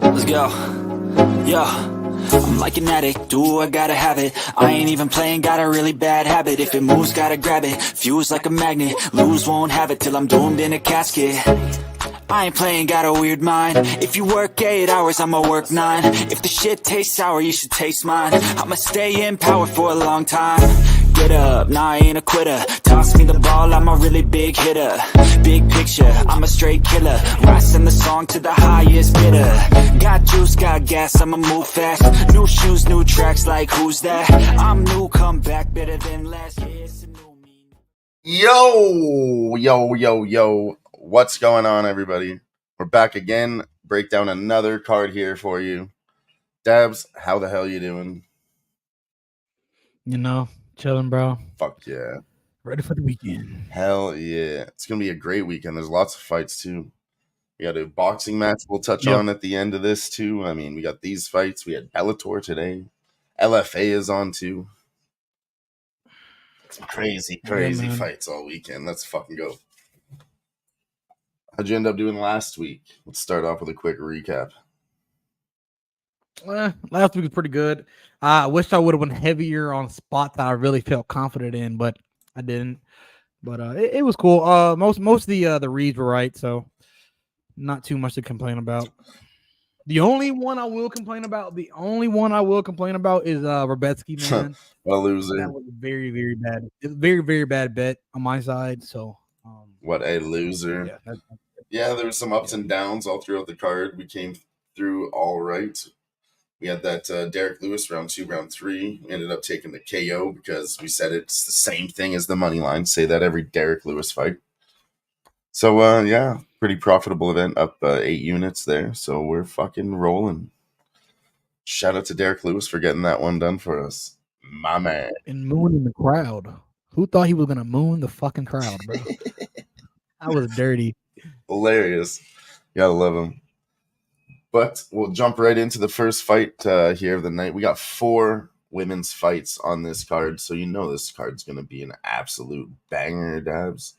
Let's go. Yo, I'm like an addict, do I gotta have it. I ain't even playing, got a really bad habit. If it moves, gotta grab it, fuse like a magnet. Lose, won't have it till I'm doomed in a casket. I ain't playing, got a weird mind. If you work 8 hours, I'ma work 9. If the shit tastes sour, you should taste mine. I'ma stay in power for a long time. Get up, nah, I ain't a quitter. Toss me the ball, I'm a really big hitter. Big picture, I'm a straight killer. Rising the song to the highest bidder. Got juice, got gas, I'ma move fast. New shoes, new tracks, like who's that? I'm new, come back, better than last. Yeah, it's a new me. Yo. What's going on, everybody? We're back again. Break down another card here for you. Dabs, how the hell you doing? You know, chilling, bro. Fuck yeah. Ready for the weekend. Hell yeah. It's going to be a great weekend. There's lots of fights, too. We got a boxing match we'll touch on at the end of this, too. I mean, we got these fights. We had Bellator today. LFA is on, too. Crazy fights all weekend. Let's fucking go. How'd you end up doing last week? Let's start off with a quick recap. Last week was pretty good. I wish I would have went heavier on spots that I really felt confident in, but I didn't. But it was cool. Most of the reads were right, so not too much to complain about. The only one I will complain about is Rebetsky, man. What a loser. That was very, very bad. It's a very, very bad bet on my side. So what a loser. Yeah, there were some ups and downs all throughout the card. We came through all right. We had that Derek Lewis round 2, round 3. We ended up taking the KO because we said it's the same thing as the money line. Say that every Derek Lewis fight. So, yeah, pretty profitable event, up 8 units there. So we're fucking rolling. Shout out to Derek Lewis for getting that one done for us. My man. And mooning the crowd. Who thought he was going to moon the fucking crowd, bro? That was dirty. Hilarious. Gotta love him. But we'll jump right into the first fight here of the night. We got 4 women's fights on this card, so you know this card's going to be an absolute banger, Dabs.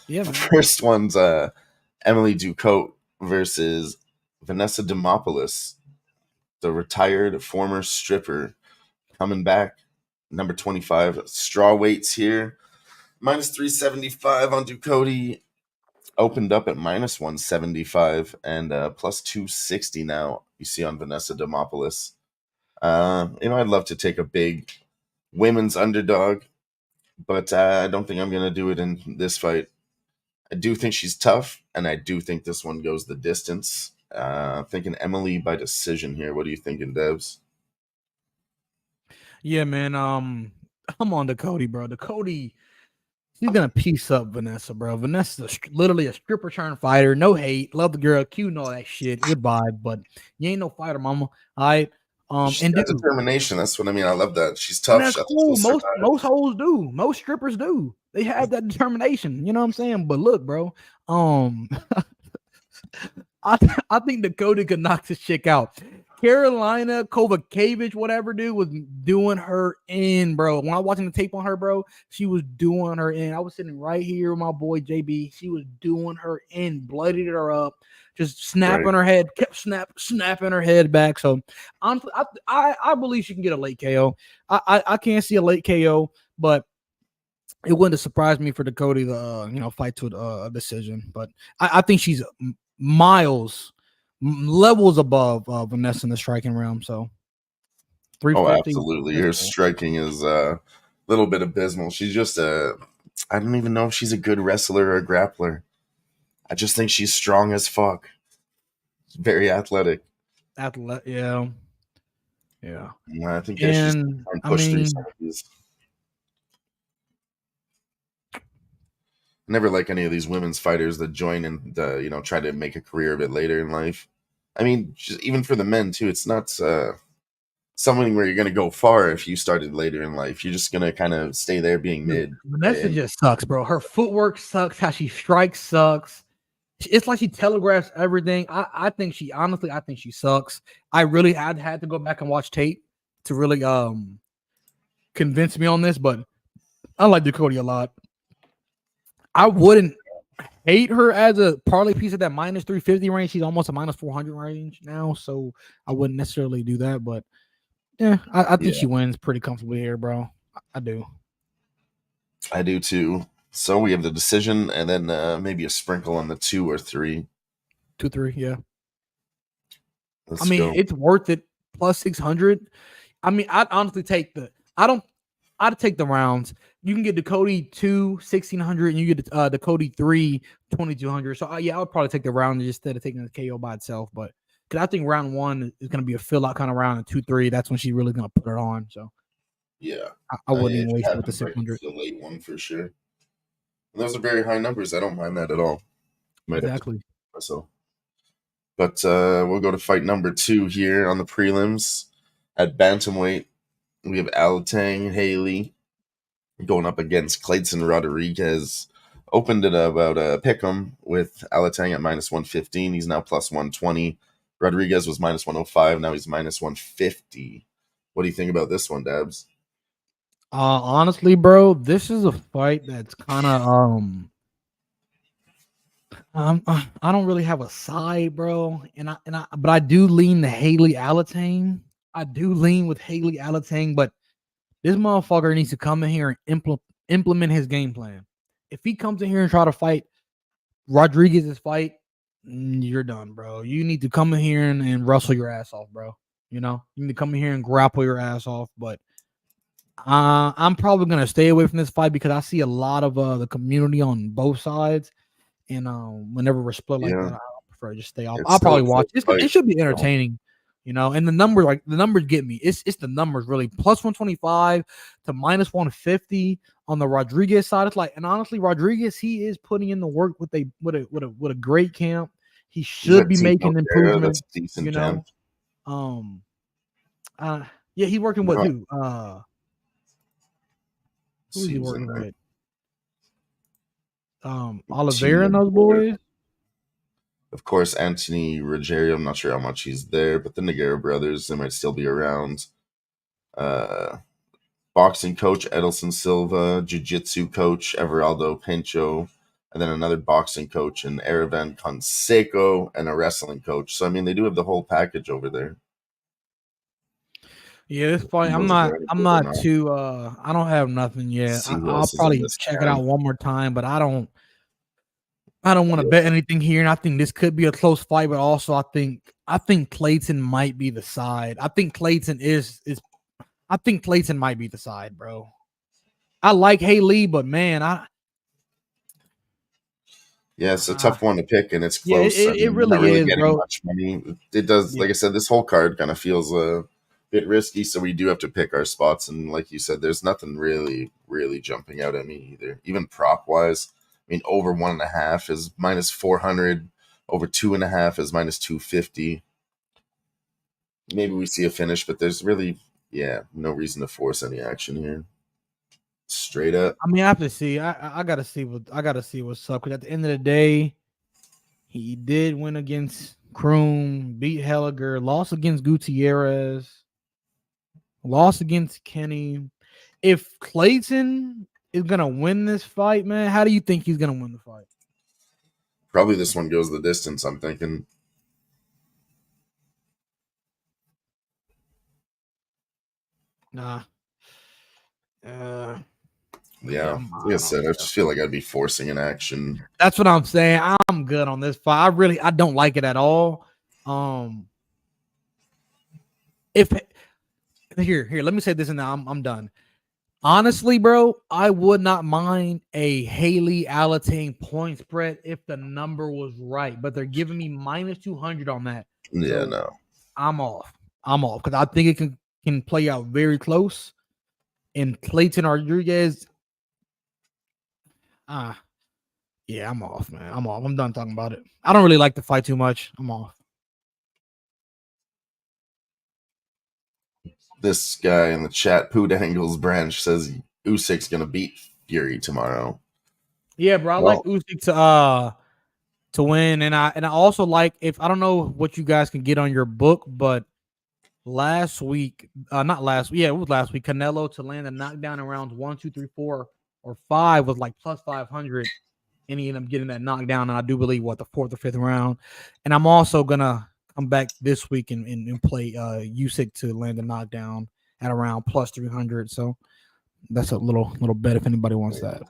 Yeah. The first one's Emily Ducote versus Vanessa Demopoulos, the retired former stripper, coming back. Number 25. Straw weights here. Minus 375 on Ducote. Opened up at minus 175 and plus 260 now. You see on Vanessa Demopoulos. I'd love to take a big women's underdog, but I don't think I'm going to do it in this fight. I do think she's tough, and I do think this one goes the distance. Thinking Emily by decision here. What are you thinking, Devs? Yeah, man. I'm on Ducote, bro. Ducote, she's gonna piece up Vanessa, bro. Vanessa's literally a stripper turned fighter. No hate, love the girl, cute and all that shit. Goodbye, but you ain't no fighter, mama. All right. And determination. That's what I mean. I love that. She's tough. That's cool. Most hoes do. Most strippers do. They have that determination. You know what I'm saying? But look, bro. I think Ducote could knock this chick out. Carolina Kovacevic, whatever, dude, was doing her in, bro. When I was watching the tape on her, bro, she was doing her in. I was sitting right here with my boy JB. She was doing her in, bloodied her up, just snapping her head, kept snapping her head back. So honestly, I believe she can get a late KO. I can't see a late KO, but it wouldn't have surprised me for Ducote to fight to a decision. But I think she's levels above Vanessa in the striking realm. So, absolutely. Her striking is a little bit abysmal. She's just I don't even know if she's a good wrestler or a grappler. I just think she's strong as fuck. Very athletic. Yeah. I think she's push through some of these. Never like any of these women's fighters that join and try to make a career of it later in life. I mean, even for the men too, it's not something where you're going to go far if you started later in life. You're just going to kind of stay there being mid. Vanessa just sucks, bro. Her footwork sucks. How she strikes sucks. It's like she telegraphs everything. I think she sucks. I really had to go back and watch tape to really convince me on this, but I like Ducote a lot. I wouldn't hate her as a parlay piece of that minus 350 range. She's almost a minus 400 range now, so I wouldn't necessarily do that. But yeah, I think she wins pretty comfortably here, bro. I do. I do too. So we have the decision, and then maybe a sprinkle on the 2 or 3. 2-3, yeah. Let's I mean, go. it's worth it. Plus 600. I mean, I'd honestly take I'd take the rounds. You can get the Cody 2, 1,600, and you get the Cody 3, 2,200. So, yeah, I would probably take the round instead of taking the KO by itself. But because I think round 1 is going to be a fill out kind of round, and 2, 3, that's when she's really going to put it on. So, Yeah. I wouldn't If even it waste it with the happens, right, 600. it's a late one for sure. And those are very high numbers. I don't mind that at all. Might have to Exactly. myself. But we'll go to fight number 2 here on the prelims. At bantamweight, we have Alatang Haley going up against Clayton Rodriguez. Opened it about pick'em with Alatang at minus 115. He's now plus 120. Rodriguez was minus 105. Now he's minus 150. What do you think about this one, Dabs? Honestly, bro, this is a fight that's kind of I don't really have a side, bro, but I do lean to Haley Alatang. I do lean with Haley Alatang, but this motherfucker needs to come in here and implement his game plan. If he comes in here and try to fight Rodriguez's fight, you're done, bro. You need to come in here and wrestle your ass off, bro. You know, you need to come in here and grapple your ass off. But I'm probably gonna stay away from this fight because I see a lot of the community on both sides, and whenever we're split like Yeah, that, I prefer to just stay off. it's I'll still probably a close watch. It fight. should be entertaining, you know. And the numbers get me. It's the numbers really plus 125 to minus 150 on the Rodriguez side. It's like, and honestly, Rodriguez, he is putting in the work with a great camp. He He's should at be Team making Notera. That's improvements, a decent you camp. know. Yeah, he's working with who? Who is he Seems in working there. with? Oliveira and those boys. Of course, Anthony Ruggiero. I'm not sure how much he's there, but the Nogueira brothers, they might still be around. Boxing coach Edelson Silva, jiu-jitsu coach Everaldo Pincho, and then another boxing coach in Aravan Conseco, and a wrestling coach. So I mean, they do have the whole package over there. Yeah, it's funny. I'm not too I don't have nothing yet. See who I'll else is in probably this check it camp. out one more time, but I don't want to bet anything here. And I think this could be a close fight, but also I think Clayton might be the side. I think Clayton might be the side, bro. I like Haley, but man, it's a tough one to pick, and it's yeah, close. it really not really is, getting bro. much money. It does, like I said, this whole card kind of feels a bit risky, so we do have to pick our spots. And like you said, there's nothing really jumping out at me either. Even prop wise, I mean, over 1.5 is minus 400. Over 2.5 is minus 250. Maybe we see a finish, but there's really, no reason to force any action here. Straight up. I mean, I have to see. I gotta see what's up. Because at the end of the day, he did win against Kroom, beat Helliger, lost against Gutierrez, lost against Kenny. If Clayton is gonna win this fight, man, how do you think he's gonna win the fight? Probably this one goes the distance, I'm thinking. Nah. Like I said, I just feel like I'd be forcing an action. That's what I'm saying. I'm good on this fight. I don't like it at all. If here, let me say this, and now I'm done. Honestly, bro, I would not mind a Haley Alatang point spread if the number was right, but they're giving me minus 200 on that. Yeah, So no. I'm off because I think it can play out very close. And Clayton Rodriguez, yeah, I'm off, man. I'm off. I'm done talking about it. I don't really like the fight too much. I'm off. This guy in the chat, Poo Dangles Branch, says Usyk's gonna beat Fury tomorrow. Yeah, bro. I like Usyk to win, and I also like, if I don't know what you guys can get on your book, but last week, not last week, it was last week. Canelo to land a knockdown in rounds 1, 2, 3, 4, or 5 was like plus 500. and he ended up getting that knockdown. And I do believe the 4th or 5th round. And I'm also gonna come back this week and play Usyk to land a knockdown at around plus 300. So that's a little bet if anybody wants that.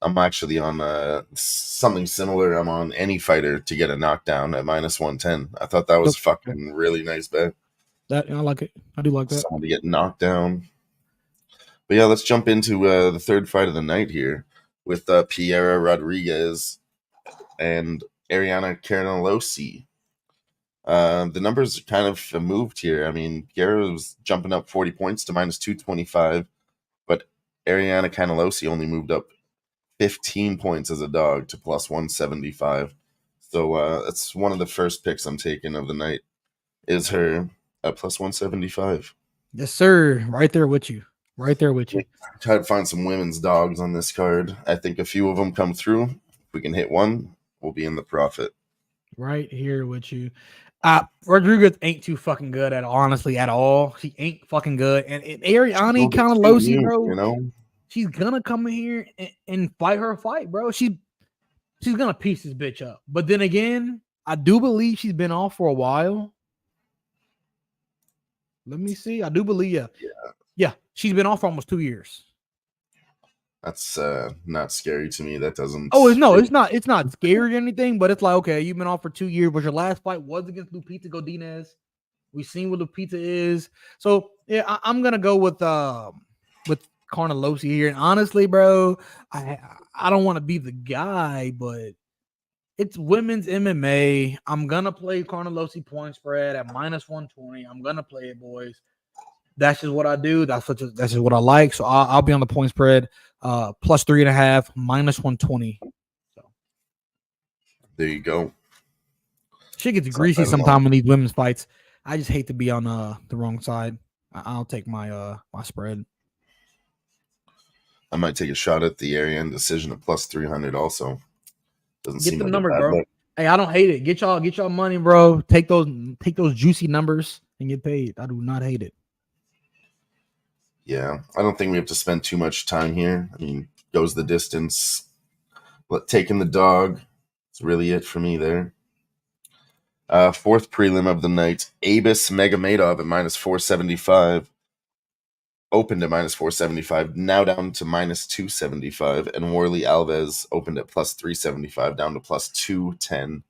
I'm actually on something similar. I'm on any fighter to get a knockdown at minus 110. I thought that was fucking really nice bet. That I like it. I do like that. Someone to get knocked down. But yeah, let's jump into the third fight of the night here with Piera Rodriguez and Ariana Carnelossi. The numbers kind of moved here. I mean, Piera was jumping up 40 points to minus 225, but Ariana Carnelossi only moved up 15 points as a dog to plus 175. So that's one of the first picks I'm taking of the night is her at plus 175. Yes, sir. Right there with you. Try to find some women's dogs on this card. I think a few of them come through. If we can hit one, we'll be in the profit. Right here with you. Rodriguez ain't too fucking good at all. She ain't fucking good. And Ariana Carnelossi, bro, you know, she's gonna come in here and fight her fight, bro. She's gonna piece this bitch up. But then again, I do believe she's been off for a while. Let me see. I do believe, yeah, she's been off for almost 2 years. That's not scary to me. That doesn't. Oh no, it's not scary or anything. But it's like, okay, you've been off for 2 years, but your last fight was against Lupita Godinez. We've seen what Lupita is. So yeah, I'm gonna go with Carnelossi here. And honestly, bro, I don't want to be the guy, but it's women's MMA. I'm gonna play Carnelossi point spread at minus 120. I'm gonna play it, boys. That's just what I do. That's just what I like. So I'll be on the point spread, plus 3.5, minus 120. So there you go. Shit gets greasy sometime in these women's fights. I just hate to be on the wrong side. I'll take my spread. I might take a shot at the Ariane decision at plus 300 also. Doesn't Get seem the like number, bro. Look. Hey, I don't hate it. Get y'all money, bro. Take those juicy numbers and get paid. I do not hate it. Yeah, I don't think we have to spend too much time here. I mean, goes the distance. Taking the dog. That's really it for me there. Fourth prelim of the night. Abus Megamedov at minus 475. Opened at minus 475, now down to minus 275. And Worley Alves opened at plus 375, down to plus 210.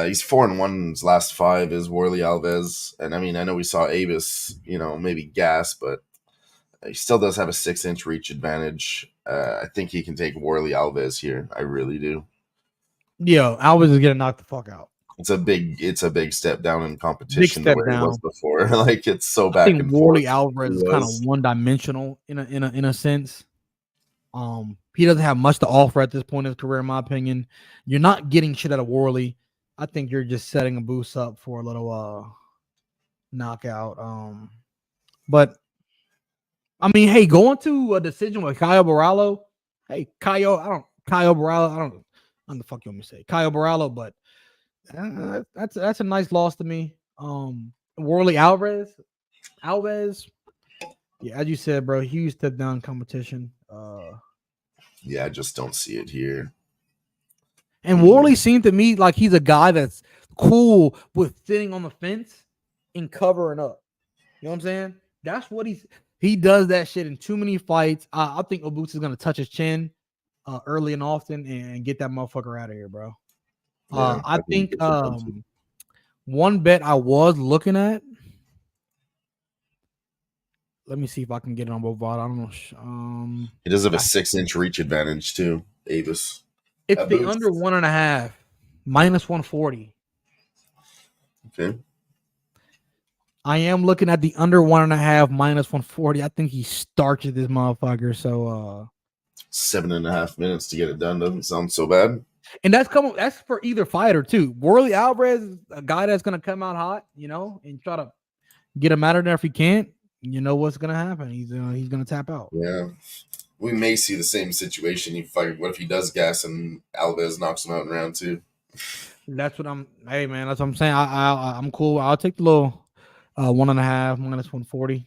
He's 4-1 in his last 5 is Worley Alves. And I mean, I know we saw Abus, maybe gas, but he still does have a 6-inch reach advantage. I think he can take Worley Alves here. I really do. Yo, Alves is getting knocked the fuck out. It's a big step down in competition Big step where down. it was before. Like it's so back and forth. Worley Alvarez is kind of one-dimensional in a sense. He doesn't have much to offer at this point in his career, in my opinion. You're not getting shit out of Worley. I think you're just setting a boost up for a little knockout. But I mean, hey, going to a decision with Caio Borralho. Hey, Caio Borralho. I don't know what the fuck you want me to say. Caio Borralho, but that's a nice loss to me. Worley Alves. Yeah, as you said, bro, huge step down competition. Yeah, I just don't see it here. And Worley seemed to me like he's a guy that's cool with sitting on the fence and covering up. You know what I'm saying? That's what he does that shit in too many fights. I think Obus is gonna touch his chin early and often and get that motherfucker out of here, bro. Yeah, I think one bet I was looking at. Let me see if I can get it on both VOD. I don't know. He does have a 6-inch reach advantage too, Avis. It's the under 1.5, minus 140. Okay. I am looking at the under 1.5, minus 140. I think he starches this motherfucker. So 7.5 minutes to get it done doesn't sound so bad. And that's for either fighter too. Worley Alvarez is a guy that's gonna come out hot, and try to get him out of there if he can't. You know what's gonna happen? He's gonna tap out. Yeah, we may see the same situation. What if he does gas and Alves knocks him out in round 2? That's what I'm. Hey man, that's what I'm saying. I'm cool. I'll take the little 1.5 minus 140.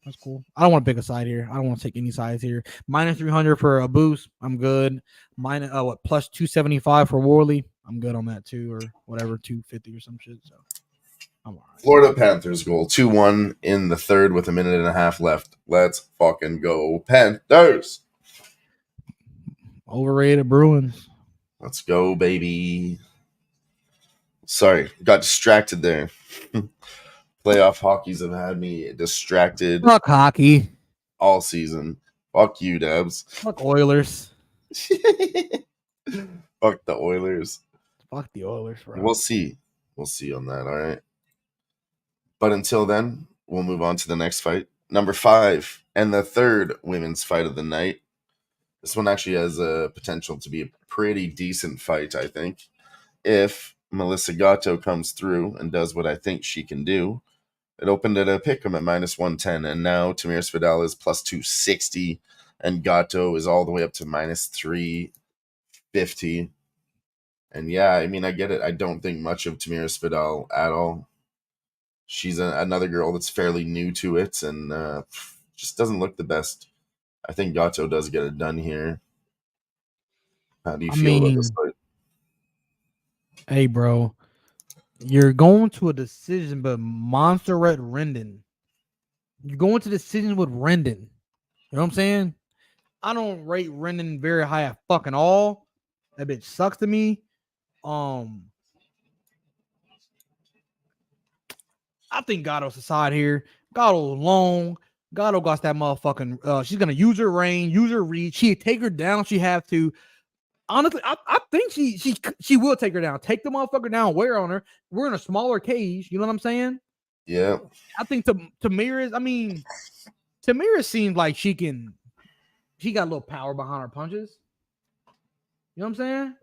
That's cool. I don't want to pick a side here. I don't want to take any sides here. Minus 300 for a boost. I'm good. Minus plus 275 for Worley. I'm good on that too, or whatever, 250 or some shit. So I'm all right. Florida Panthers goal 2-1 in the third with a minute and a half left. Let's fucking go Panthers. Overrated Bruins. Let's go, baby. Sorry, got distracted there. Playoff hockeys have had me distracted Fuck hockey. all season. Fuck you, Debs. Fuck Oilers. Fuck the Oilers. Fuck the Oilers, bro. We'll see. We'll see on that, all right? But until then, we'll move on to the next fight. Number 5, and the third women's fight of the night. This one actually has a potential to be a pretty decent fight, I think. If Melissa Gatto comes through and does what I think she can do. It opened at a pick'em at minus 110, and now Tamir Svidal is plus 260, and Gatto is all the way up to minus 350. And yeah, I mean, I get it. I don't think much of Tamir Svidal at all. She's another girl that's fairly new to it and just doesn't look the best. I think Gatto does get it done here. How do you feel about this fight? Hey, bro. You're going to a decision, but Montserrat Rendon. You're going to decision with Rendon. You know what I'm saying? I don't rate Rendon very high at fucking all. That bitch sucks to me. I think Gatto's the side here. Gatto long. Gatto got that motherfucking. She's gonna use her range, use her reach. She take her down. She have to. Honestly, I think she will take her down. Take the motherfucker down. Wear on her. We're in a smaller cage. You know what I'm saying? Yeah. I think Tamira seems like she got a little power behind her punches. You know what I'm saying?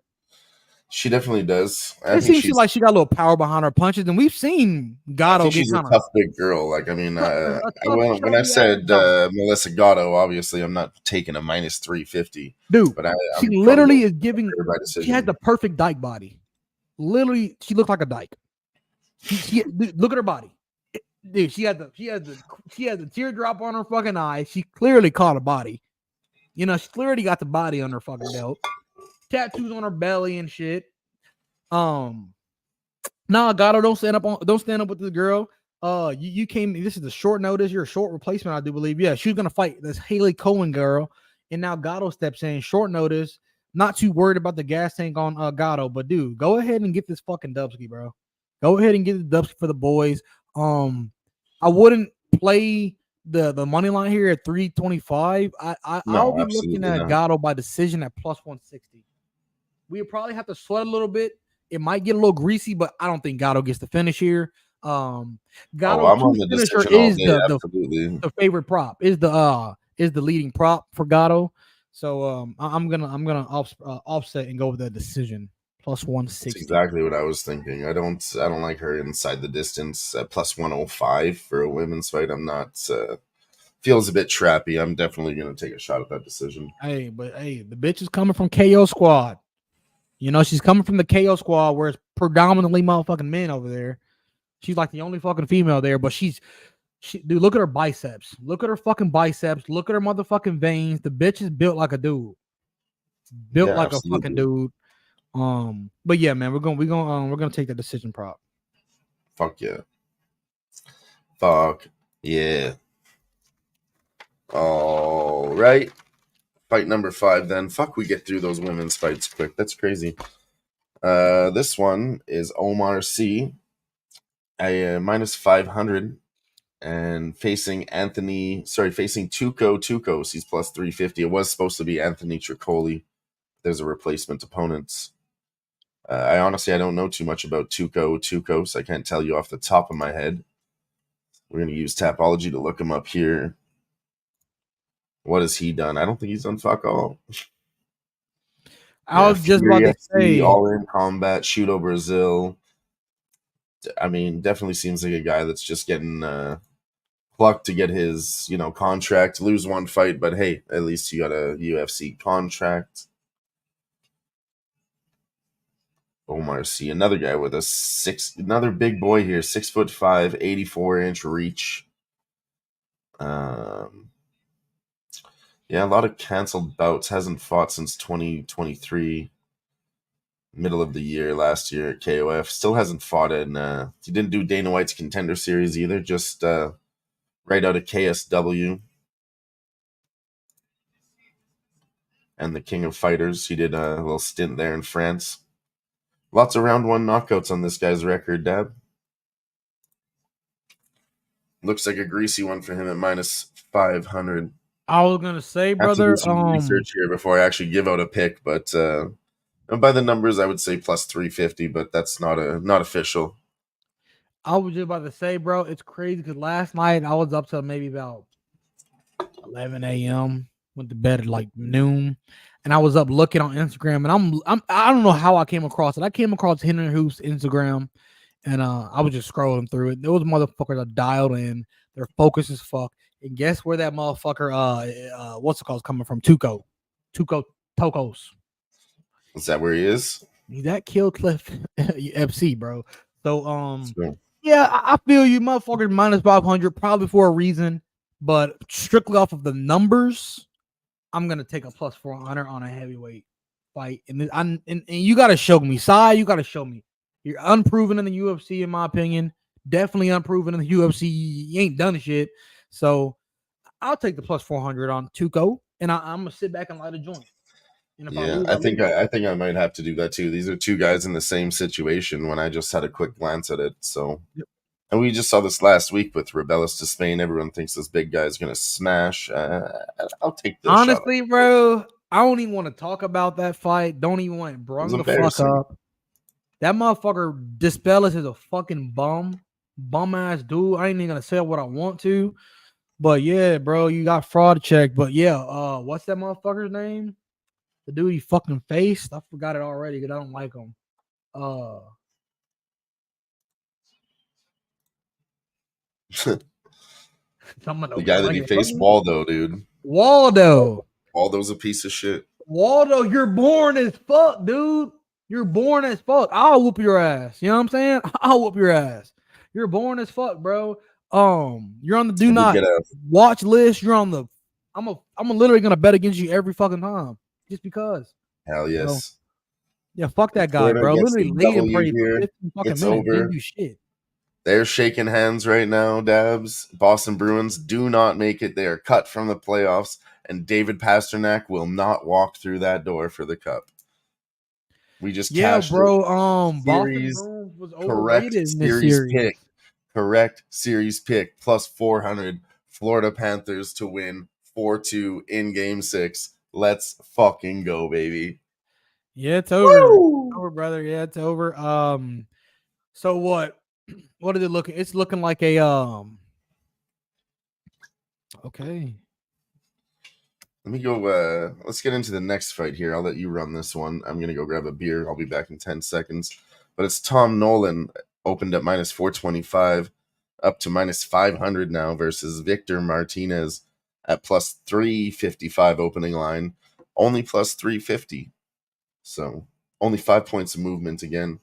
She definitely does. It seems like she got a little power behind her punches, and we've seen Gatto get she's a tough big girl. Like, I mean, when I said Melissa Gatto, obviously I'm not taking a minus 350. Dude, but she literally is giving. She has the perfect dyke body. Literally, she looks like a dyke. Dude, look at her body. Dude, she had the teardrop on her fucking eye. She clearly caught a body. You know, she clearly got the body on her fucking belt. Tattoos on her belly and shit. Nah, Gatto, don't stand up with the girl. You came. This is a short notice. You're a short replacement, I do believe. Yeah, she was gonna fight this Haley Cohen girl, and now Gatto steps in. Short notice. Not too worried about the gas tank on Gatto, but dude, go ahead and get this fucking Dubsky, bro. Go ahead and get the Dubsky for the boys. I wouldn't play the money line here at 325. I'll be looking at Gatto by decision at plus 160. We'll probably have to sweat a little bit. It might get a little greasy, but I don't think Gatto gets the finish here. Gatto finisher is the favorite prop. Is the leading prop for Gatto. So I'm gonna offset and go with the decision plus 160. That's exactly what I was thinking. I don't like her inside the distance at plus 105 for a women's fight. I'm not feels a bit trappy. I'm definitely gonna take a shot at that decision. Hey, the bitch is coming from KO Squad. You know, she's coming from the KO Squad where it's predominantly motherfucking men over there. She's like the only fucking female there, but dude, look at her biceps. Look at her fucking biceps. Look at her motherfucking veins. The bitch is built like a dude. Built like absolutely. A fucking dude. But yeah, man, we're gonna take the decision prop. Fuck yeah. Fuck yeah. All right. Fight number 5 then. Fuck, we get through those women's fights quick. That's crazy. This one is Omar C. A minus 500 and facing Tuco Tucos. He's plus 350. It was supposed to be Anthony Tricoli. There's a replacement opponent. I don't know too much about Tucos. I can't tell you off the top of my head. We're going to use Tapology to look him up here. What has he done? I don't think he's done fuck all. I was just about to say All In Combat, Shudo Brazil. I mean, definitely seems like a guy that's just getting plucked to get his, contract. Lose one fight, but hey, at least he got a UFC contract. Omar C, another guy with another big boy here, 6'5", 84-inch reach. Yeah, a lot of canceled bouts. Hasn't fought since 2023, middle of the year last year at KOF. Still hasn't fought in. He didn't do Dana White's Contender Series either. Just right out of KSW and the King of Fighters. He did a little stint there in France. Lots of round one knockouts on this guy's record, Dab. Looks like a greasy one for him at minus 500. I was gonna say, I have to brother. do some research here before I actually give out a pick, but by the numbers, I would say plus 350, but that's not official. I was just about to say, bro, it's crazy because last night I was up till maybe about 11 a.m. Went to bed at like noon, and I was up looking on Instagram, and I don't know how I came across it. I came across Henry Hoop's Instagram, and I was just scrolling through it. Those motherfuckers are dialed in. They're focused as fuck. And guess where that motherfucker what's it called is coming from? Tuco Tokos. Is that where he is? He's at Killcliff FC, bro. So So, yeah, I feel you, motherfuckers. Minus 500, probably for a reason, but strictly off of the numbers, I'm gonna take a plus 400 on a heavyweight fight. And you gotta show me, Sai. You gotta show me. You're unproven in the UFC, in my opinion. Definitely unproven in the UFC. You ain't done shit. So I'll take the plus 400 on Tuco, and I'm gonna sit back and light a joint. And if I yeah, lose, I think I might have to do that too. These are two guys in the same situation when I just had a quick glance at it. So, Yep. And we just saw this last week with Rebellis to Spain. Everyone thinks this big guy is going to smash. I'll take this. Honestly, bro, I don't even want to talk about that fight. Don't even want to bring the fuck embarrassing. up. That motherfucker Dispellis is a fucking bum ass dude. I ain't even gonna say what I want to, but yeah, bro, you got fraud checked. But yeah, what's that motherfucker's name? The dude he fucking faced. I forgot it already because I don't like him. The guy that he faced, Waldo, dude. Waldo's a piece of shit. Waldo, you're born as fuck, dude. You're born as fuck. I'll whoop your ass. You know what I'm saying? I'll whoop your ass. You're born as fuck, bro. You're on the do not watch list. You're on the. I'm literally gonna bet against you every fucking time, just because. Hell yes. So, yeah, fuck that guy, bro. Literally laid him for 15 fucking it's minutes. over. Didn't do shit. They're shaking hands right now, Dabs. Boston Bruins do not make it. They are cut from the playoffs, and David Pasternak will not walk through that door for the cup. We just cashed bro. Boston Bruins was overrated in this series. Correct series pick plus 400. Florida Panthers to win 4-2 in Game 6. Let's fucking go, baby. Yeah, it's over. It's over, brother. Yeah, it's over. So what? What is it looking? It's looking like a okay. Let me go. Let's get into the next fight here. I'll let you run this one. I'm gonna go grab a beer. I'll be back in 10 seconds. But it's Tom Nolan opened at minus 425, up to minus 500 now versus Victor Martinez at plus 355 opening line, only plus 350. So only 5 points of movement again.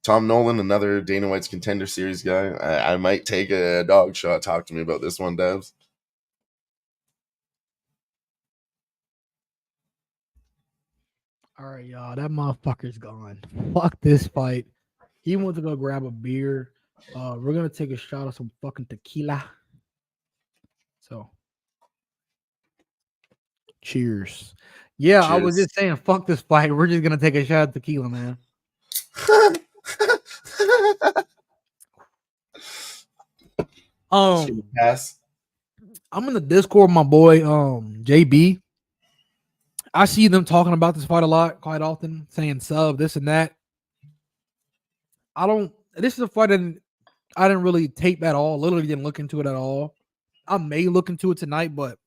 Tom Nolan, another Dana White's Contender Series guy. I might take a dog shot. Talk to me about this one, Devs. All right, y'all. That motherfucker's gone. Fuck this fight. He went to go grab a beer. We're gonna take a shot of some fucking tequila. So, cheers. Yeah, cheers. I was just saying, fuck this fight. We're just gonna take a shot of tequila, man. Pass. I'm in the Discord with my boy JB. I see them talking about this fight a lot, quite often, saying sub, this and that. This is a fight that I didn't really tape at all. Literally didn't look into it at all. I may look into it tonight, but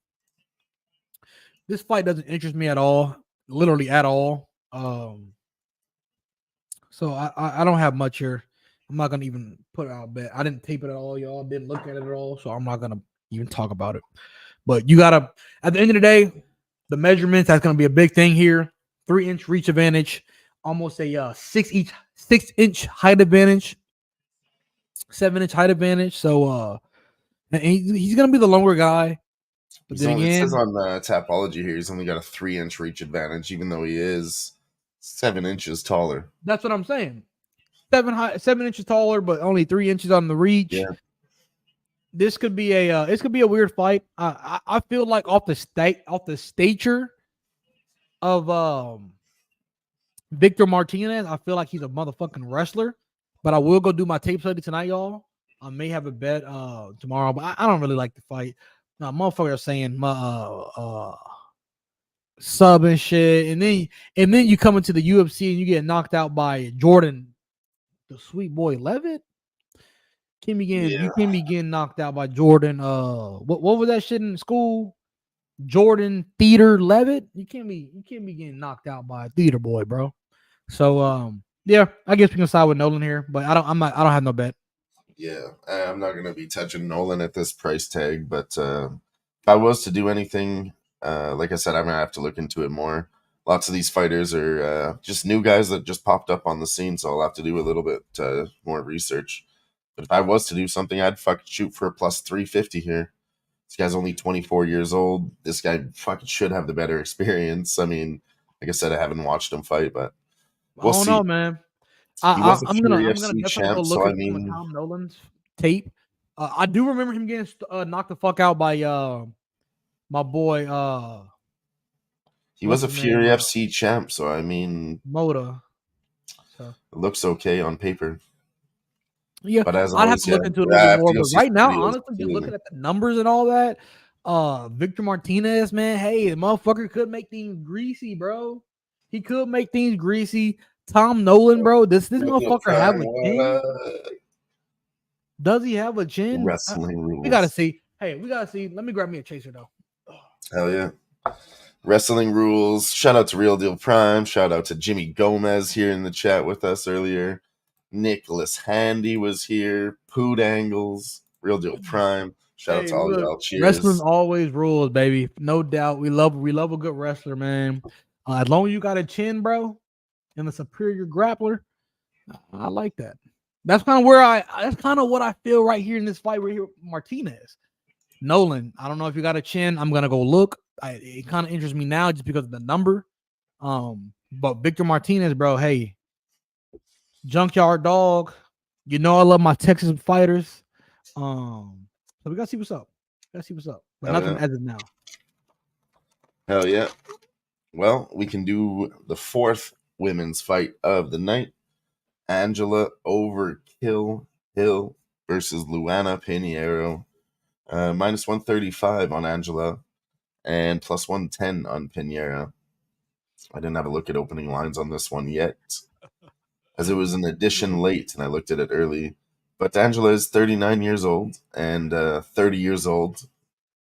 this fight doesn't interest me at all. Literally at all. So I don't have much here. I'm not gonna even put it out bet. I didn't tape it at all, y'all. Didn't look at it at all, so I'm not gonna even talk about it. But you gotta, at the end of the day, the measurements, that's gonna be a big thing here. 3-inch reach advantage, almost a 6-inch height advantage, 7-inch height advantage. So And he's gonna be the longer guy. But then It says again, on Tapology here he's only got a 3-inch reach advantage, even though he is 7 inches taller. that's what I'm saying. 7 inches taller, but only 3 inches on the reach. Yeah. This could be a weird fight. I feel like off the stature of Victor Martinez, I feel like he's a motherfucking wrestler. But I will go do my tape study tonight, y'all. I may have a bet tomorrow, but I don't really like the fight. No, motherfuckers saying my sub and shit, and then you come into the UFC and you get knocked out by Jordan, the sweet boy Levitt. You can't be getting knocked out by Jordan. What was that shit in school? Jordan Theater Levitt. You can't be getting knocked out by a theater boy, bro. So yeah, I guess we can side with Nolan here, but I don't have no bet. Yeah, I'm not going to be touching Nolan at this price tag, but if I was to do anything, like I said, I'm going to have to look into it more. Lots of these fighters are just new guys that just popped up on the scene, so I'll have to do a little bit more research. But if I was to do something, I'd fucking shoot for a plus 350 here. This guy's only 24 years old. This guy fucking should have the better experience. I mean, like I said, I haven't watched him fight, but we'll see. Know, man. He was a I'm gonna Fury definitely FC go champ, look so at some of Tom Nolan's tape. I do remember him getting knocked the fuck out by my boy he was a what's his Fury name? FC champ, so I mean, Moda. So it looks okay on paper. yeah, But as I'd have always, to look yeah, into it a I little bit have more. to go But see right some now, videos honestly, to just see looking him. at the numbers and all that, Victor Martinez, man, hey, the motherfucker could make things greasy, bro. He could make things greasy. Tom Nolan, bro, does this motherfucker have a chin? Does he have a chin? Wrestling rules. We gotta see. Hey, we gotta see. Let me grab me a chaser though. Hell yeah. Wrestling rules. Shout out to Real Deal Prime. Shout out to Jimmy Gomez here in the chat with us earlier. Nicholas Handy was here. Poot Angles. Real Deal Prime. Shout out to all y'all. Cheers. Wrestling always rules, baby. No doubt. We love a good wrestler, man. As long as you got a chin, bro, and a superior grappler, I like that. That's kind of what I feel right here in this fight right here, Martinez. Nolan, I don't know if you got a chin. I'm gonna go look. It kind of interests me now just because of the number. But Victor Martinez, bro, hey, junkyard dog. You know I love my Texas fighters. So we gotta see what's up. But nothing as of now. Hell yeah. Well, we can do the fourth women's fight of the night. Angela Overkill Hill versus Luana Pinheiro. Minus 135 on Angela and plus 110 on Pinheiro. I didn't have a look at opening lines on this one yet, as it was an addition late and I looked at it early. But Angela is 39 years old and 30 years old.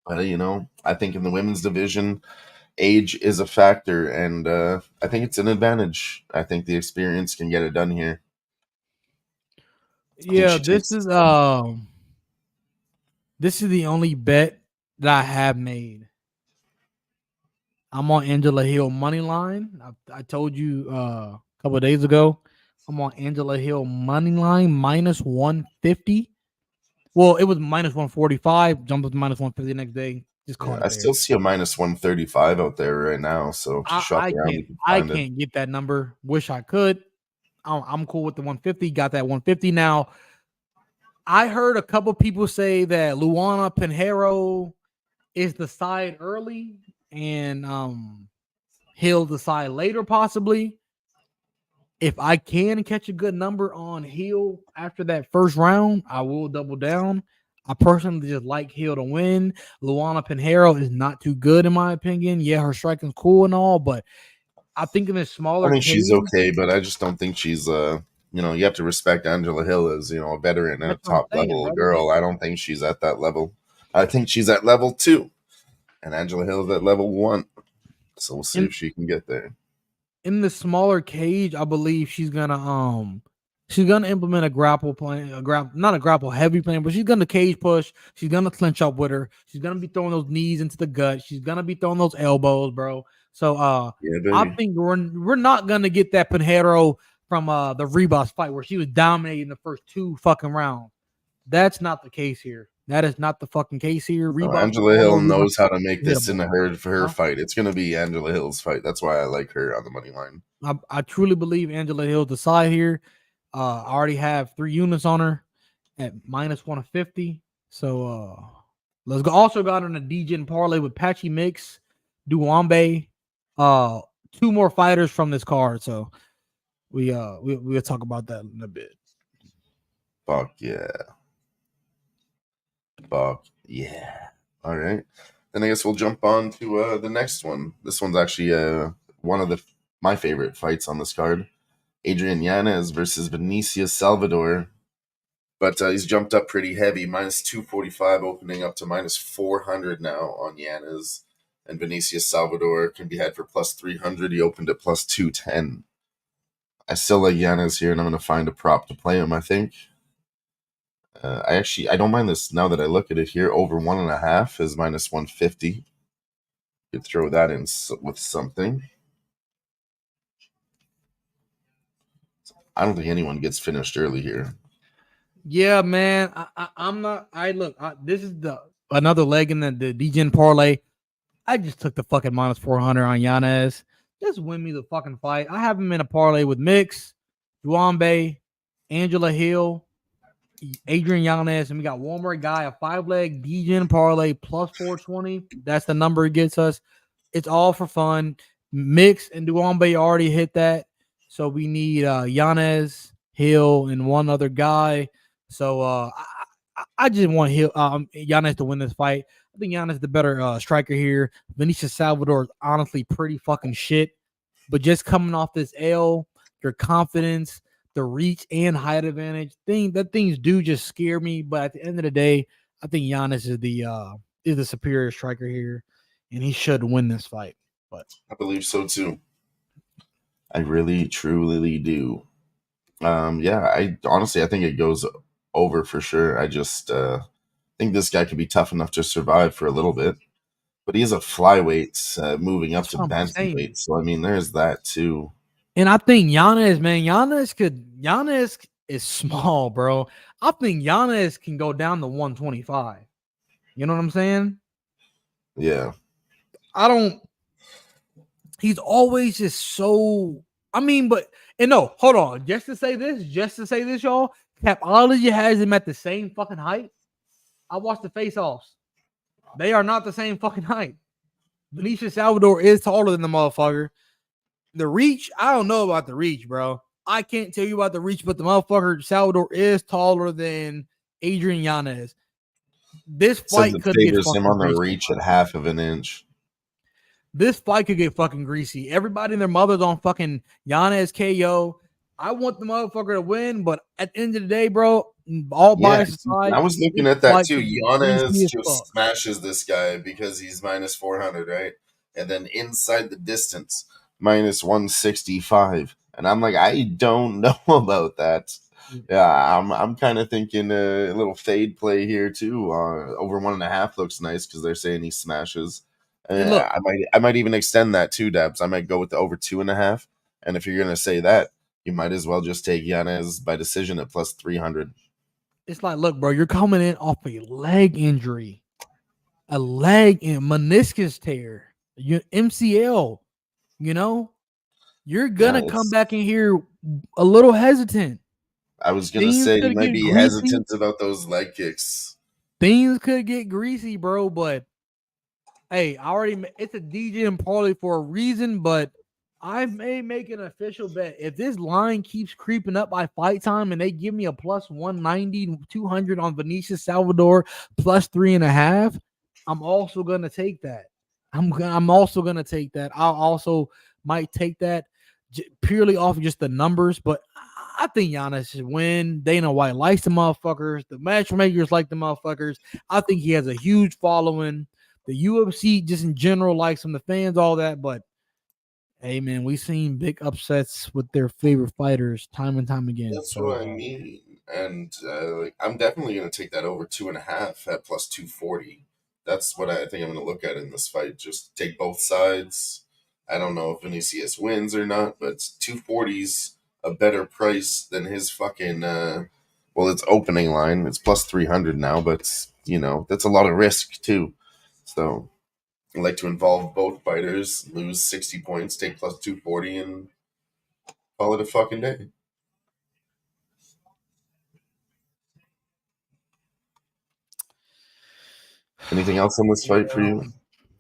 But, I think in the women's division, age is a factor, and I think it's an advantage. I think the experience can get it done here. Yeah, this is the only bet that I have made. I'm on Angela Hill money line. I told you a couple of days ago. I'm on Angela Hill money line minus 150. Well, it was minus 145. Jumped up to minus 150 the next day. Just caught it. I still see a minus 135 out there right now. So if you shop around, you can I find it. can't get that number. Wish I could. I'm cool with the 150. Got that 150 now. I heard a couple people say that Luana Pinheiro is the side early and Hill the side later, possibly. If I can catch a good number on Hill after that first round, I will double down. I personally just like Hill to win. Luana Pinheiro is not too good in my opinion. Yeah, her striking's cool and all, but I think in this smaller I think she's cage, okay, but I just don't think she's you have to respect Angela Hill as, a veteran and a top level girl. I don't think she's at that level. I think she's at level 2 and Angela Hill is at level 1. So we'll see if she can get there. In the smaller cage, I believe she's gonna implement a grapple plan, not a grapple heavy plan, but she's gonna cage push. She's gonna clinch up with her. She's gonna be throwing those knees into the gut. She's gonna be throwing those elbows, bro. So I think we're not gonna get that Pinheiro from the Rebus fight where she was dominating the first 2 fucking rounds. That's not the case here. That is not the fucking case here. So Reebok, Angela all Hill the Reebok knows how to make this in hittable. her for her Huh? fight. It's gonna be Angela Hill's fight. That's why I like her on the money line. I truly believe Angela Hill's the side here. I already have 3 units on her at minus 150. So let's go. Also got on a DJ parlay with Patchy Mix, Duwambe, 2 more fighters from this card. So we'll talk about that in a bit. Fuck yeah. Fuck yeah. All right. Then I guess we'll jump on to the next one. This one's actually one of my favorite fights on this card. Adrian Yanez versus Vinicius Salvador. But he's jumped up pretty heavy, minus 245, opening up to minus 400 now on Yanez. And Vinicius Salvador can be had for plus 300. He opened at plus 210. I still like Yanez here, and I'm going to find a prop to play him, I think. I don't mind this now that I look at it here. Over 1.5 is minus 150. Could throw that in with something. I don't think anyone gets finished early here. Yeah, man. I'm not. This is another leg in the DJ parlay. I just took the fucking minus 400 on Yanez. Just win me the fucking fight. I have him in a parlay with Mix, Duambe, Angela Hill, Adrian Yanez, and we got one more guy, a 5-leg DJ parlay plus 420. That's the number it gets us. It's all for fun. Mix and Duambe already hit that. So we need Yanez, Hill, and one other guy. So I just want Yanez to win this fight. I think Yanez is the better striker here. Vinicius Salvador is honestly pretty fucking shit. But just coming off this L, your confidence, the reach and height advantage, things do just scare me. But at the end of the day, I think Giannis is the superior striker here, and he should win this fight. But I believe so too. I really, truly do. I think it goes over for sure. I just think this guy could be tough enough to survive for a little bit. But he is a flyweight moving up to bantamweight. So, I mean, there's that too. And I think Giannis is small, bro. I think Giannis can go down to 125. You know what I'm saying? Yeah. He's always just so, hold on. Just to say this, y'all, Capology has him at the same fucking height. I watched the face-offs. They are not the same fucking height. Vinicius Salvador is taller than the motherfucker. The reach, I don't know about the reach, bro. I can't tell you about the reach, but the motherfucker Salvador is taller than Adrian Yanez. This fight could favors him on the reach at half of an inch. This fight could get fucking greasy. Everybody and their mother's on fucking Yanez KO. I want the motherfucker to win, but at the end of the day, bro, all bias aside, I was looking at that too. Yanez just smashes this guy because he's minus 400, right? And then inside the distance, minus 165. And I'm like, I don't know about that. Yeah, I'm kind of thinking a little fade play here too. Over 1.5 looks nice because they're saying he smashes. And look, I might even extend that too, Dabs. I might go with the over 2.5. And if you're gonna say that, you might as well just take Yanez by decision at plus 300. It's like, look, bro, you're coming in off a leg injury, a leg and meniscus tear, your MCL. You know, you're gonna come back in here a little hesitant. I was gonna say you might be hesitant about those leg kicks. Things could get greasy, bro. But hey, it's a DJ and parlay for a reason. But I may make an official bet. If this line keeps creeping up by fight time and they give me a plus 190, 200 on Vinicius Salvador plus 3.5, I'm also gonna take that. I'm also gonna take that. I'll also might take that purely off of just the numbers, but I think Giannis should win. Dana White likes the motherfuckers. The matchmakers like the motherfuckers. I think he has a huge following. The UFC just in general likes him. The fans, all that. But hey, man, we've seen big upsets with their favorite fighters time and time again. That's what I mean. And I'm definitely going to take that over 2.5 at plus 240. That's what I think I'm going to look at in this fight. Just take both sides. I don't know if Vinicius wins or not, but 240's a better price than his fucking, it's opening line. It's plus 300 now, but that's a lot of risk too. So I like to involve both fighters, lose 60 points, take plus 240, and call it a fucking day. Anything else on this fight for Yeah. you?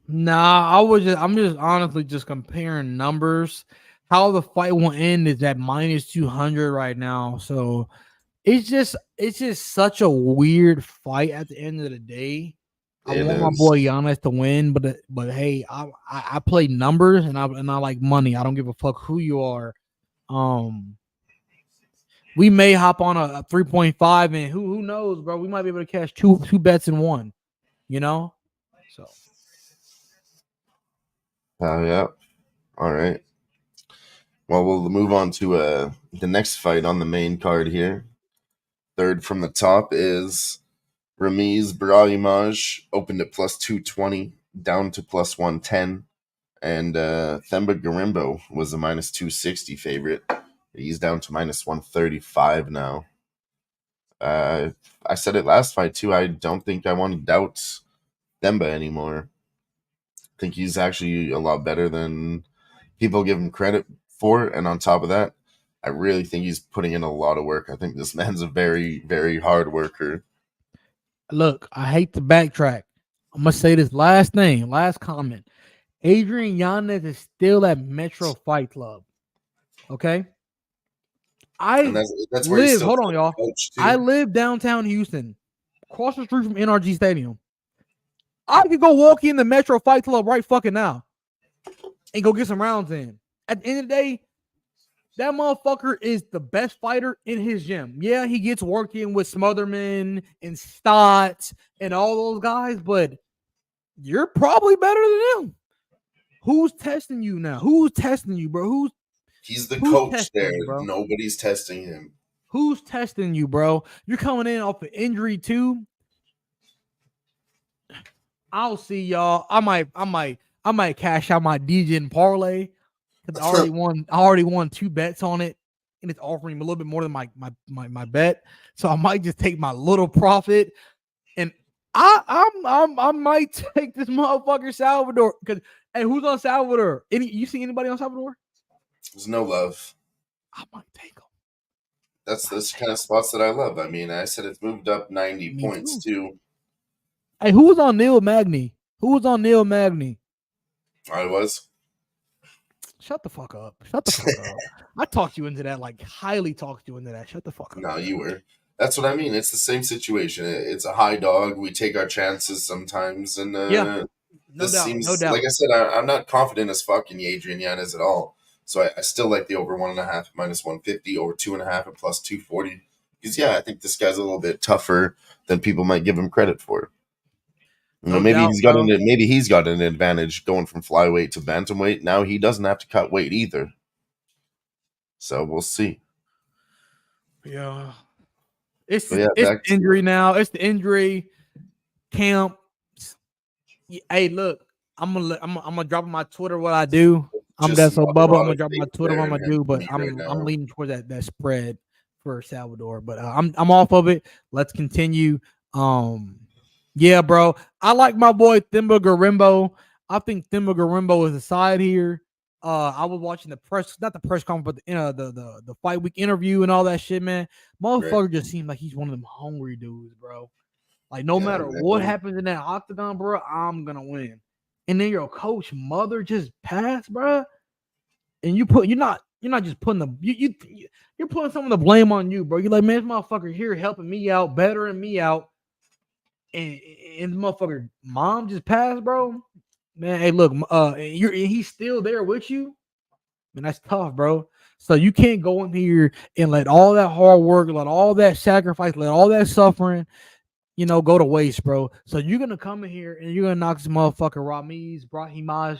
Nah, I'm just honestly just comparing numbers. How the fight will end is at minus 200 right now. So it's just such a weird fight at the end of the day. I It want my is. boy Giannis to win, but hey, I play numbers and I like money. I don't give a fuck who you are. Um, we may hop on a 3.5 and who knows, bro? We might be able to cash two bets in one. You know, so Yeah. All right. Well, we'll move on to the next fight on the main card here. Third from the top is Ramiz Brahimaj, opened at plus 220, down to plus 110. And Themba Garimbo was a minus 260 favorite. He's down to minus 135 now. I said it last fight too. I don't think I want to doubt Themba anymore. I think he's actually a lot better than people give him credit for. And on top of that, I really think he's putting in a lot of work. I think this man's a very, very hard worker. look, I hate to backtrack. I'm gonna say this last thing, last comment. Adrian Yanez is still at Metro Fight Club. Okay. And I that's where he's live, still hold on, y'all. coach I too. live downtown Houston, across the street from NRG Stadium. I could go walk in the Metro Fight Club right fucking now and go get some rounds in. At the end of the day, that motherfucker is the best fighter in his gym. Yeah, he gets working with Smotherman and Stott and all those guys, but you're probably better than him. Who's testing you now? Who's testing you, bro? He's the Who's coach testing there. you, bro? Nobody's testing him. Who's testing you, bro? You're coming in off an injury too. I'll see y'all. I might cash out my DJ and parlay because I already won 2 bets on it, and it's offering me a little bit more than my bet. So I might just take my little profit, and I might take this motherfucker Salvador because hey, who's on Salvador? You see anybody on Salvador? There's no love. I might take him. That's the kind of spots that I love. I mean, I said it's moved up 90 Me points too. too. Hey, who was on Neil Magny? Who was on Neil Magny? I was. Shut the fuck up. Shut the fuck up. I talked you into that, like highly talked you into that. Shut the fuck up. No, you were. That's what I mean. It's the same situation. It's a high dog. We take our chances sometimes, and Yeah, no this doubt, seems no doubt. like I said. I'm not confident as fuck in Adrian Yanez at all. So I still like the over 1.5 minus 150, over 2.5 at plus 240. Because yeah, I think this guy's a little bit tougher than people might give him credit for. No Maybe doubt, bro. maybe he's got an advantage going from flyweight to bantamweight. Now he doesn't have to cut weight either. So we'll see. Yeah. It's But yeah, it's back the injury now. It's the injury camp. Hey, look, I'm gonna drop on my Twitter what I do. I'm just that so not a Bubba. I'm lot gonna of drop my faith Twitter what there I'm in gonna do, but me I'm right I'm now. leaning towards that spread for Salvador. But I'm off of it. Let's continue. Yeah, bro. I like my boy Themba Garimbo. I think Themba Garimbo is a side here. I was watching the press, not the press conference, but the fight week interview and all that shit, man. Right. Motherfucker just seems like he's one of them hungry dudes, bro. Like no Yeah, matter what exactly. happens in that octagon, bro, I'm gonna win. And then your coach mother just passed, bro. And you're not just putting you're putting some of the blame on you, bro. You're like, man, this motherfucker here helping me out, bettering me out, and the motherfucker mom just passed, bro. Man, hey, look, he's still there with you. Man, that's tough, bro. So you can't go in here and let all that hard work, let all that sacrifice, let all that suffering, go to waste, bro. So you're gonna come in here and you're gonna knock this motherfucker Ramiz Brahimaj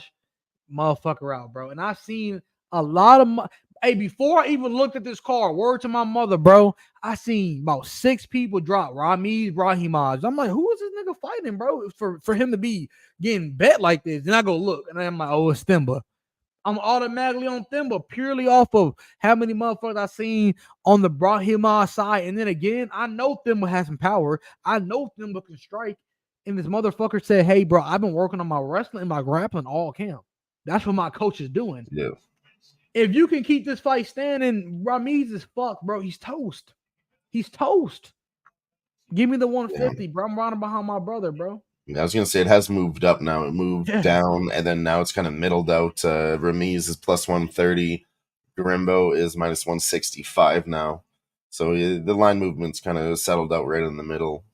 motherfucker out, bro. And I've seen a lot of hey, before I even looked at this card, word to my mother, bro, I seen about 6 people drop Ramiz Brahimaj. I'm like, who is this nigga fighting, bro? For him to be getting bet like this. And I go look, and I'm like, oh, it's Themba. I'm automatically on Thimba purely off of how many motherfuckers I seen on the Brahima side. And then again, I know Thimba has some power. I know Thimba can strike. And this motherfucker said, hey, bro, I've been working on my wrestling and my grappling all camp. That's what my coach is doing. Yeah. If you can keep this fight standing, Ramiz is fucked, bro. He's toast. He's toast. Give me the 150, bro. I'm riding behind my brother, bro. I was gonna say it has moved up now. It moved down, and then now it's kind of middled out. Ramiz is plus 130. Garimbo is minus 165 now. So the line movement's kind of settled out right in the middle,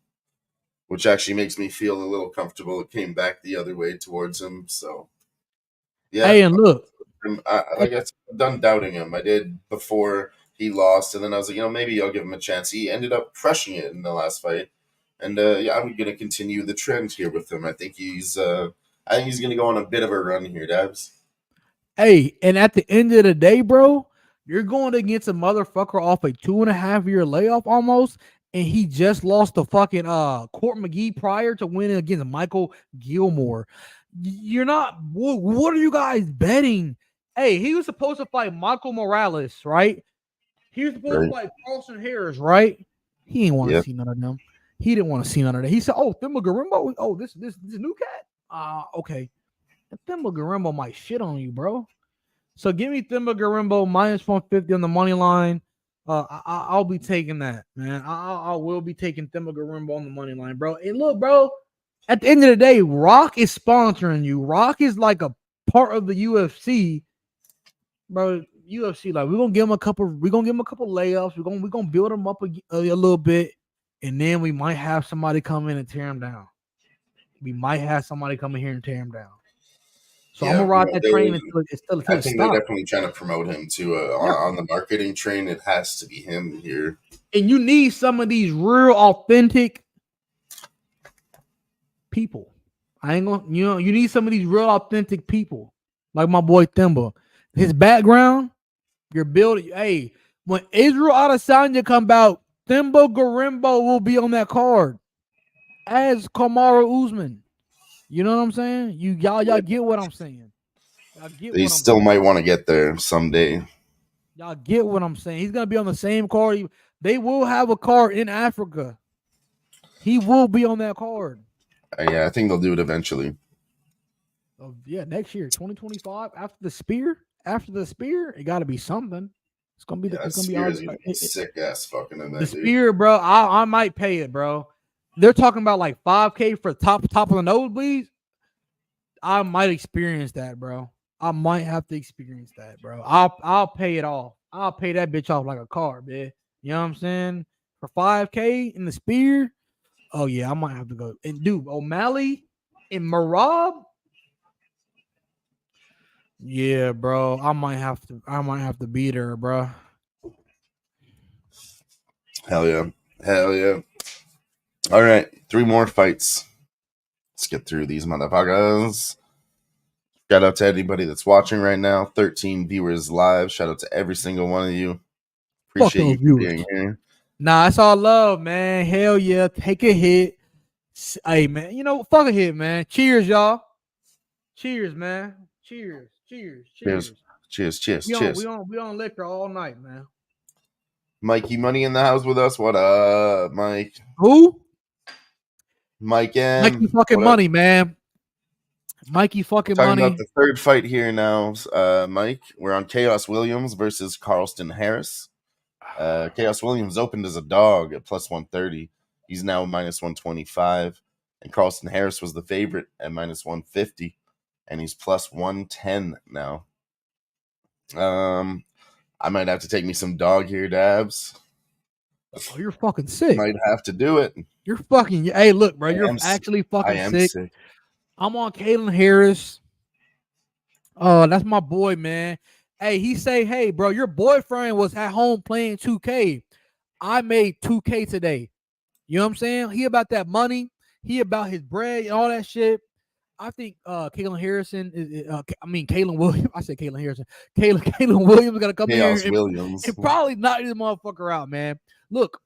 which actually makes me feel a little comfortable. It came back the other way towards him. So yeah, hey, and look, I guess I'm done doubting him. I did before he lost, and then I was like, maybe I'll give him a chance. He ended up crushing it in the last fight. And yeah, I'm going to continue the trend here with him. I think he's going to go on a bit of a run here, Dabs. hey, and at the end of the day, bro, you're going against a motherfucker off a 2.5-year layoff almost, and he just lost to fucking Court McGee prior to winning against Michael Gilmore. You're not. What are you guys betting? Hey, he was supposed to fight Michael Morales, right? He was supposed to fight Carlson Harris, right? He didn't want to see none of them. He didn't want to see none of that. He said, "Oh, Thimba Garimbo. Oh, this new cat. Okay. Thimba Garimbo might shit on you, bro. So give me Thimba Garimbo minus 150 on the money line. I'll be taking that, man. I will be taking Thimba Garimbo on the money line, bro. And look, bro. At the end of the day, Rock is sponsoring you. Rock is like a part of the UFC, bro. UFC, like we're gonna give him a couple layups. We're gonna build him up a little bit. And then we might have somebody come in and tear him down. We might have somebody come in here and tear him down. So I'm gonna ride that train until it stops. I think they're definitely trying to promote him too on the marketing train. It has to be him here. And you need some of these real authentic people. I ain't gonna, you need some of these real authentic people, like my boy Thimba. His background, you're building. Hey, when Israel Adesanya come out, Thimba Garimbo will be on that card as Kamaru Usman. You know what I'm saying? Y'all get what I'm saying. They still might want to get there someday. Y'all get what I'm saying. He's gonna be on the same card. They will have a card in Africa. He will be on that card. Yeah, I think they'll do it eventually. Yeah, next year, 2025. After the spear, it got to be something. It's gonna be. It's gonna be sick ass fucking in that. The spear, bro. I might pay it, bro. They're talking about like $5,000 for top of the nosebleeds. I might experience that, bro. I might have to experience that, bro. I'll pay it off. I'll pay that bitch off like a car, man. You know what I'm saying? For $5,000 in the spear. Oh yeah, I might have to go. And dude, O'Malley and Marab. Yeah, bro. I might have to beat her, bro. Hell yeah. All right, 3 more fights. Let's get through these motherfuckers. Shout out to anybody that's watching right now. 13 viewers live. Shout out to every single one of you. Appreciate you being here. Nah, it's all love, man. Hell yeah. Take a hit. Hey, man. Fuck a hit, man. Cheers, y'all. Cheers, man. Cheers. We on liquor all night, man. Mikey Money in the house with us. What up, Mike? Who? Mike M. Mikey fucking Money, man. Mikey fucking Talking Money. About the third fight here now, Mike. We're on Chaos Williams versus Carlston Harris. Chaos Williams opened as a dog at plus 130. He's now minus 125. And Carlston Harris was the favorite at minus 150. And he's plus 110 now. I might have to take me some dog here, Dabs. Oh, you're fucking sick. Might have to do it. You're fucking. Hey, look, bro. You're actually fucking sick. I'm on Kalen Harris. Oh, that's my boy, man. Hey, he say, hey, bro, your boyfriend was at home playing 2K. I made 2K today. You know what I'm saying? He about that money. He about his bread and all that shit. I think Kalen Harrison is. Kalen Williams. I said Kalen Harrison. Kalen Williams got to come here and probably knock this motherfucker out, man. Look,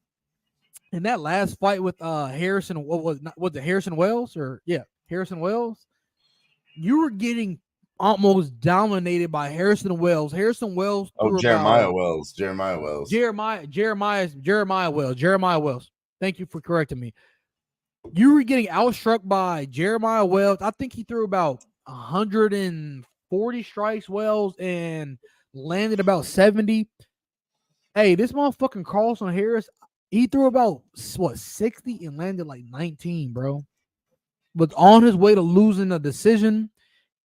in that last fight with Harrison, was it Harrison Wells or Harrison Wells? You were getting almost dominated by Harrison Wells. Harrison Wells threw Jeremiah about Wells. Jeremiah Wells. Thank you for correcting me. You were getting outstruck by Jeremiah Wells. I think he threw about 140 strikes, Wells, and landed about 70. Hey, this motherfucking Carlson Harris, he threw about 60 and landed like 19, bro. Was on his way to losing a decision,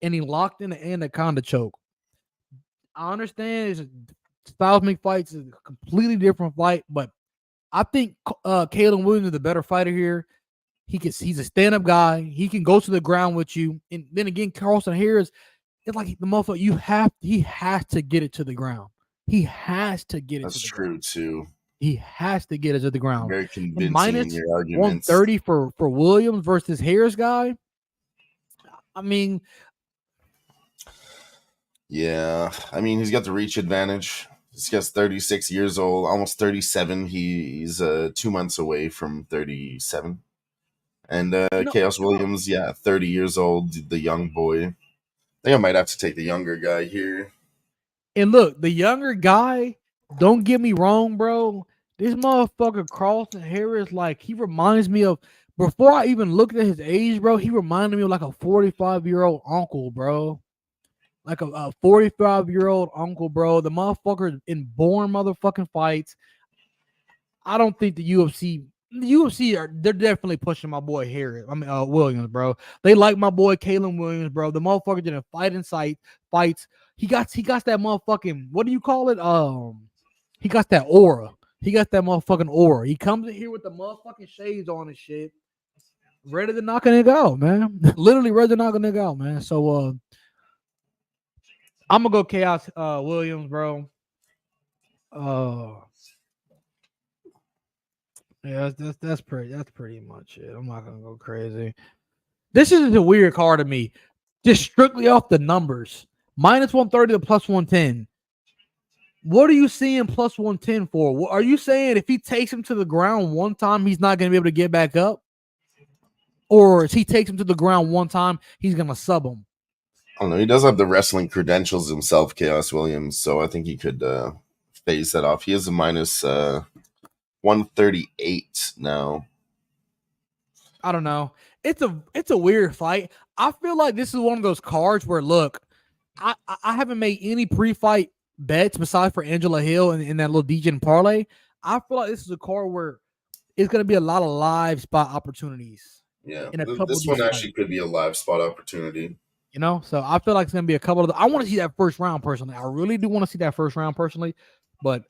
and he locked in the anaconda choke. I understand styles make fights is a completely different fight, but I think Caleb Williams is the better fighter here. He's a stand-up guy. He can go to the ground with you. And then again, Carlson Harris, it's like the motherfucker, he has to get it to the ground. He has to get it That's to the true ground. too. He has to get it to the ground. Very convincing And minus in your arguments. 130 for Williams versus Harris guy. I mean, yeah. I mean, he's got the reach advantage. He's got 36 years old, almost 37. He's 2 months away from 37. And Chaos Williams, 30 years old, the young boy. I think I might have to take the younger guy here. And look, the younger guy, don't get me wrong, bro. This motherfucker Carlson Harris, like, he reminds me of, before I even looked at his age, bro, he reminded me of like a 45-year-old uncle, bro. Like a 45-year-old uncle, bro. The motherfucker in born motherfucking fights. I don't think the UFC they're definitely pushing my boy Harris. Williams, bro. They like my boy Caleb Williams, bro. The motherfucker didn't fight in fights. He got that motherfucking, what do you call it? He got that aura. He got that motherfucking aura. He comes in here with the motherfucking shades on and shit, ready to knock a nigga out, man. Literally ready to knock a nigga out, man. So I'm gonna go Chaos Williams, bro. Yeah, that's pretty much it. I'm not gonna go crazy. This is a weird card to me. Just strictly off the numbers. Minus 130 to plus 110. What are you seeing plus 110 for? Are you saying if he takes him to the ground one time, he's not gonna be able to get back up? Or if he takes him to the ground one time, he's gonna sub him? I don't know. He does have the wrestling credentials himself, Chaos Williams, so I think he could phase that off. He is a minus 138 now. I don't know. It's a weird fight. I feel like this is one of those cards where, look, I haven't made any pre-fight bets besides for Angela Hill in that little DJ parlay. I feel like this is a card where it's going to be a lot of live spot opportunities. Yeah, this one actually could be a live spot opportunity. You know, so I feel like it's going to be a couple of I want to see that first round personally. I really do want to see that first round personally, but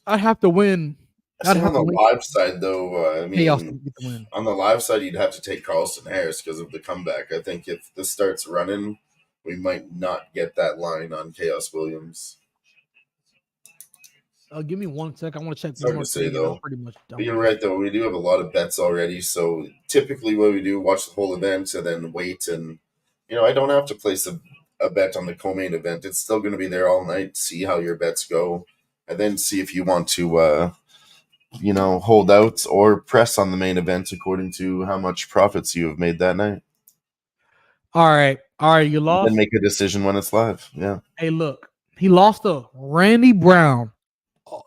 I'd have to win. On the live side, though, I mean, on the live side, you'd have to take Carlson Harris because of the comeback. I think if this starts running, we might not get that line on Chaos Williams. Give me 1 second. I want to check. It's hard to say, though. But you're right, though. We do have a lot of bets already. So typically what we do, watch the whole event and then wait. And, I don't have to place a bet on the co-main event. It's still going to be there all night. See how your bets go. And then see if you want to hold out or press on the main event according to how much profits you have made that night. All right. You lost. Then make a decision when it's live. Yeah. Hey, look, he lost to Randy Brown.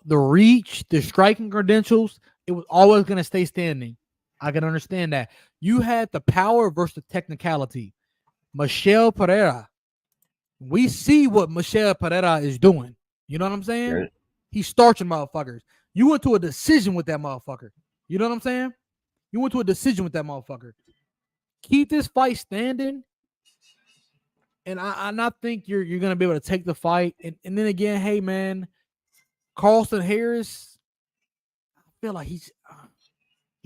The reach, the striking credentials, it was always going to stay standing. I can understand that. You had the power versus the technicality. Michelle Pereira. We see what Michelle Pereira is doing. You know what I'm saying? Right. He's starching motherfuckers. You went to a decision with that motherfucker. You know what I'm saying? You went to a decision with that motherfucker. Keep this fight standing. And I not think you're going to be able to take the fight. And then again, hey, man, Carlson Harris, I feel like he's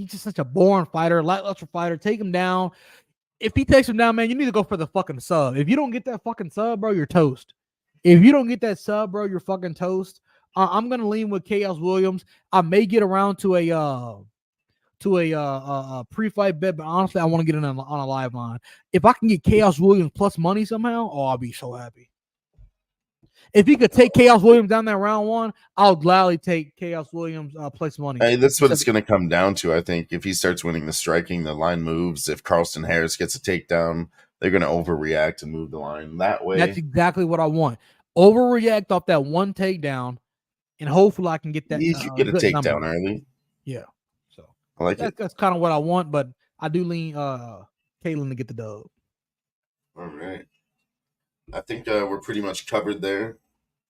just such a boring fighter, lackluster fighter. Take him down. If he takes him down, man, you need to go for the fucking sub. If you don't get that fucking sub, bro, you're toast. If you don't get that sub, bro, you're fucking toast. I'm gonna lean with Chaos Williams. I may get around to a pre-fight bet, but honestly, I want to get in on a live line. If I can get Chaos Williams plus money somehow, I'll be so happy. If he could take Chaos Williams down that round one, I'll gladly take Chaos Williams plus money. Hey, that's what it's going to come down to, I think. If he starts winning the striking, the line moves. If Carlson Harris gets a takedown, they're going to overreact and move the line that way. That's exactly what I want. Overreact off that one takedown, and hopefully I can get that You could get a good takedown number. early. Yeah. So I like it. that's kind of what I want, but I do lean Caitlin to get the dub. All right. I think we're pretty much covered there.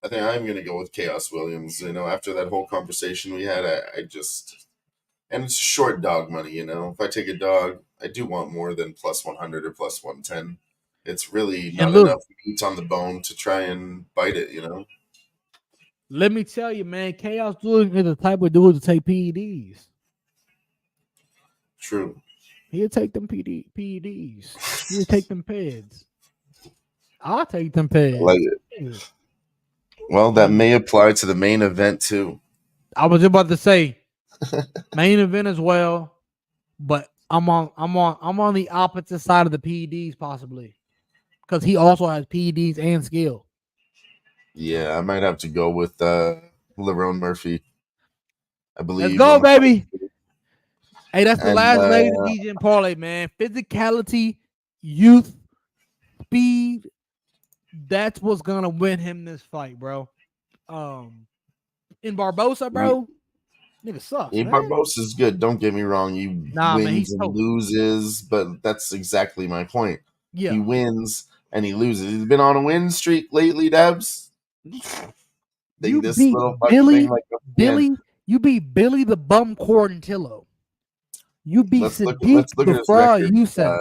I think I'm going to go with Chaos Williams. After that whole conversation we had, I just, and it's short dog money. If I take a dog, I do want more than plus 100 or plus 110. It's really not enough meat on the bone to try and bite it. Let me tell you, man, Chaos Williams is the type of dude to take PEDs. True. He'll take them PEDs. He'll take them PEDs. I'll take them PEDs. I like it. Well, that may apply to the main event too. I was about to say main event as well, but I'm on the opposite side of the PEDs possibly, because he also has PEDs and skill. Yeah, I might have to go with Lerone Murphy. I believe. Let's go, baby. Hey, that's the last leg of the DJ and parlay, man. Physicality, youth, speed. That's what's gonna win him this fight, bro. In Barbosa, bro, nigga sucks. Yeah, Barbosa's good. Don't get me wrong. He wins and loses, but that's exactly my point. Yeah, he wins and he loses. He's been on a win streak lately, Debs. You beat Billy. Billy, you beat Billy the Bum Quarantillo. You beat Sadiq the fraud. Youssef.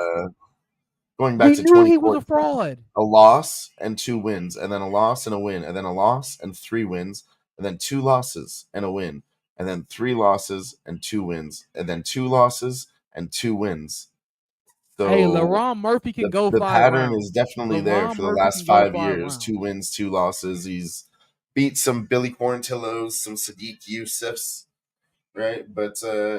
Going back to 20, he was a fraud. A loss and 2 wins, and then a loss and a win, and then a loss and 3 wins, and then 2 losses and a win, and then 3 losses and 2 wins, and then 2 losses and 2 wins. So hey, Lerone Murphy can go 5 rounds. The pattern is definitely there for the last 5 years. 2 wins, 2 losses. He's beat some Billy Quarantillos, some Sadiq Youssefs, right? But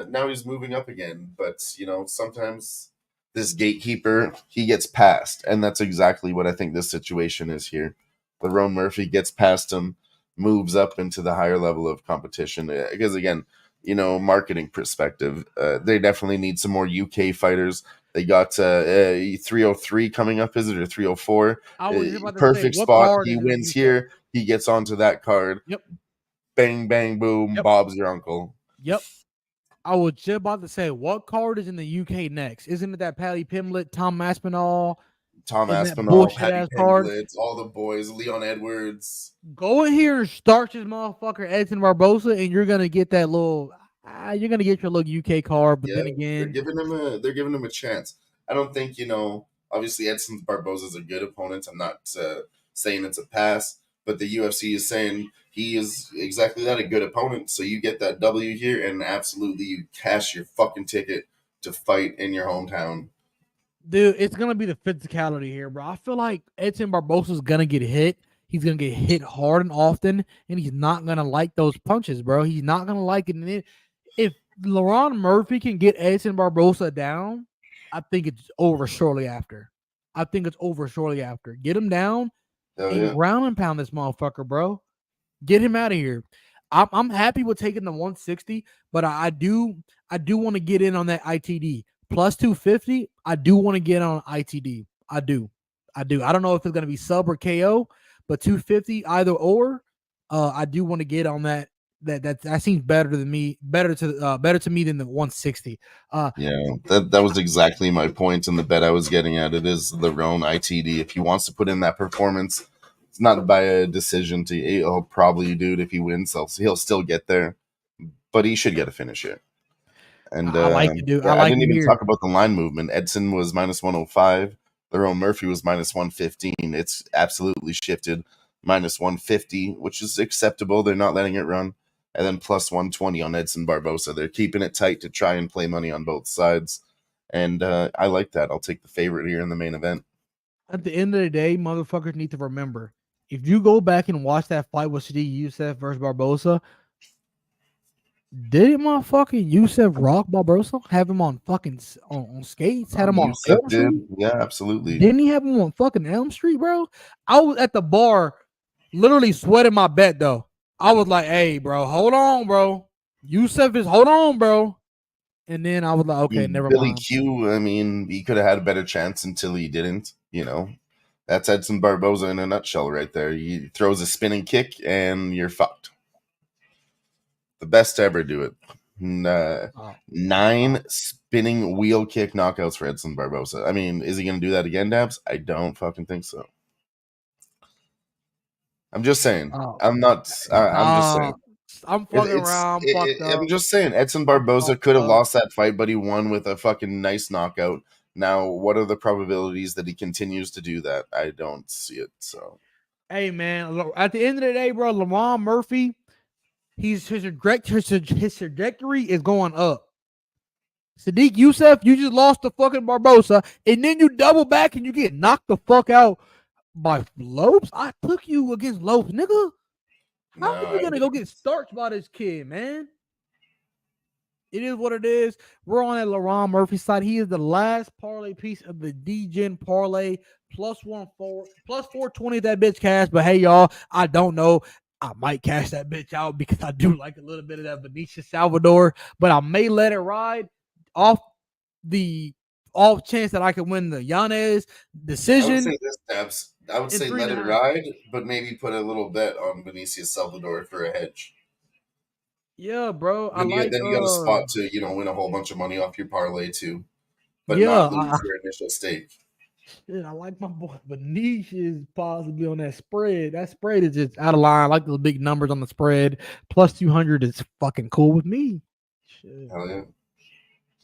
now he's moving up again. But, sometimes this gatekeeper, he gets past. And that's exactly what I think this situation is here. Lerone Murphy gets past him, moves up into the higher level of competition. Because, again, marketing perspective, they definitely need some more UK fighters. They got 303 coming up, is it, or 304? Perfect spot. He wins here. He gets onto that card. Yep. Bang, bang, boom. Yep. Bob's your uncle. Yep. I was just about to say, what card is in the UK next? Isn't it that Paddy Pimblett, Tom Aspinall? Paddy Pimblett, all the boys, Leon Edwards. Go in here and start this motherfucker Edson Barbosa, and you're gonna get that little. You're gonna get your little UK card, but then again, they're giving him a chance. I don't think obviously Edson Barbosa is a good opponent. I'm not saying it's a pass, but the UFC is saying he is exactly that, a good opponent. So you get that W here, and absolutely you cash your fucking ticket to fight in your hometown. Dude, it's gonna be the physicality here, bro. I feel like Edson Barbosa's gonna get hit. He's gonna get hit hard and often, and he's not gonna like those punches, bro. He's not gonna like it. And if Lerone Murphy can get Edson Barbosa down, I think it's over shortly after. Get him down and ground and pound this motherfucker, bro. Get him out of here. I'm happy with taking the 160, but I do want to get in on that ITD. Plus 250, I do want to get on ITD. I do. I don't know if it's going to be sub or KO, but 250 either or. I do want to get on that. That seems better to me than the 160. That was exactly my point in the bet I was getting at. It is Lerone ITD. If he wants to put in that performance, it's not by a decision to he'll probably do it. If he wins, he'll still get there, but he should get a finish here. And I like to do. I didn't even talk about the line movement. Edson was minus 105. Lerone Murphy was minus 115. It's absolutely shifted. Minus 150, which is acceptable. They're not letting it run. And then plus 120 on Edson Barbosa. They're keeping it tight to try and play money on both sides. And I like that. I'll take the favorite here in the main event. At the end of the day, motherfuckers need to remember, if you go back and watch that fight with Sadiq Youssef versus Barbosa, did motherfucking Youssef rock Barbosa? Have him on fucking on skates? Had him on Elm Street? Yeah, absolutely. Didn't he have him on fucking Elm Street, bro? I was at the bar literally sweating my bet, though. I was like, hey, bro, hold on, bro. Youssef is, hold on, bro. And then I was like, okay, never mind. Billy mind. Q, I mean, he could have had a better chance until he didn't. You know, that's Edson Barboza in a nutshell right there. He throws a spinning kick and you're fucked. The best to ever do it. Oh, 9 spinning wheel kick knockouts for Edson Barboza. I mean, is he going to do that again, Dabs? I don't fucking think so. I'm just saying. oh, I'm not. I'm just saying. I'm fucking around. I'm fucked I'm up. just saying. Edson Barboza could have lost that fight, but he won with a fucking nice knockout. Now, what are the probabilities that he continues to do that? I don't see it. So, Hey man, at the end of the day, bro, Lamar Murphy, his trajectory is going up. Sadiq Youssef, you just lost to fucking Barbosa, and then you double back and you get knocked the fuck out by Lopes. I took you against Lopes, nigga. How are you gonna go get starched by this kid, man? It is what it is. We're on that LaRon Murphy side. He is the last parlay piece of the DGen parlay. Plus 420 that bitch cash. But hey, y'all, I don't know. I might cash that bitch out because I do like a little bit of that Benicia Salvador, but I may let it ride off the off chance that I could win the Yanez decision. I would say this, Dabs. I would say let it 3.5. ride, but maybe put a little bet on Benicio Salvador for a hedge. Yeah, bro. Then you got a spot to win a whole bunch of money off your parlay too, but not lose your initial stake. Shit, I like my boy Benicia is possibly on that spread. That spread is just out of line. I like the big numbers on the spread. Plus 200 is fucking cool with me. Shit. Hell yeah.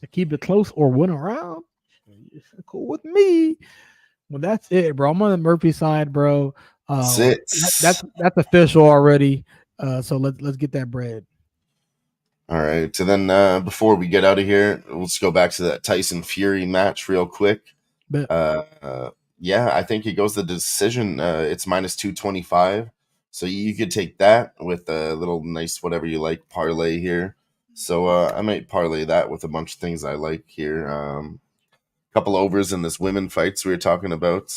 To keep it close or win around, it's cool with me. Well, that's it, bro. I'm on the Murphy side, bro. That's official already. So let's get that bread. All right. So then before we get out of here, let's go back to that Tyson Fury match real quick. Yeah, I think it goes the decision. It's minus 225. So you could take that with a little nice whatever you like parlay here. So I might parlay that with a bunch of things I like here. Couple overs in this women fights we were talking about.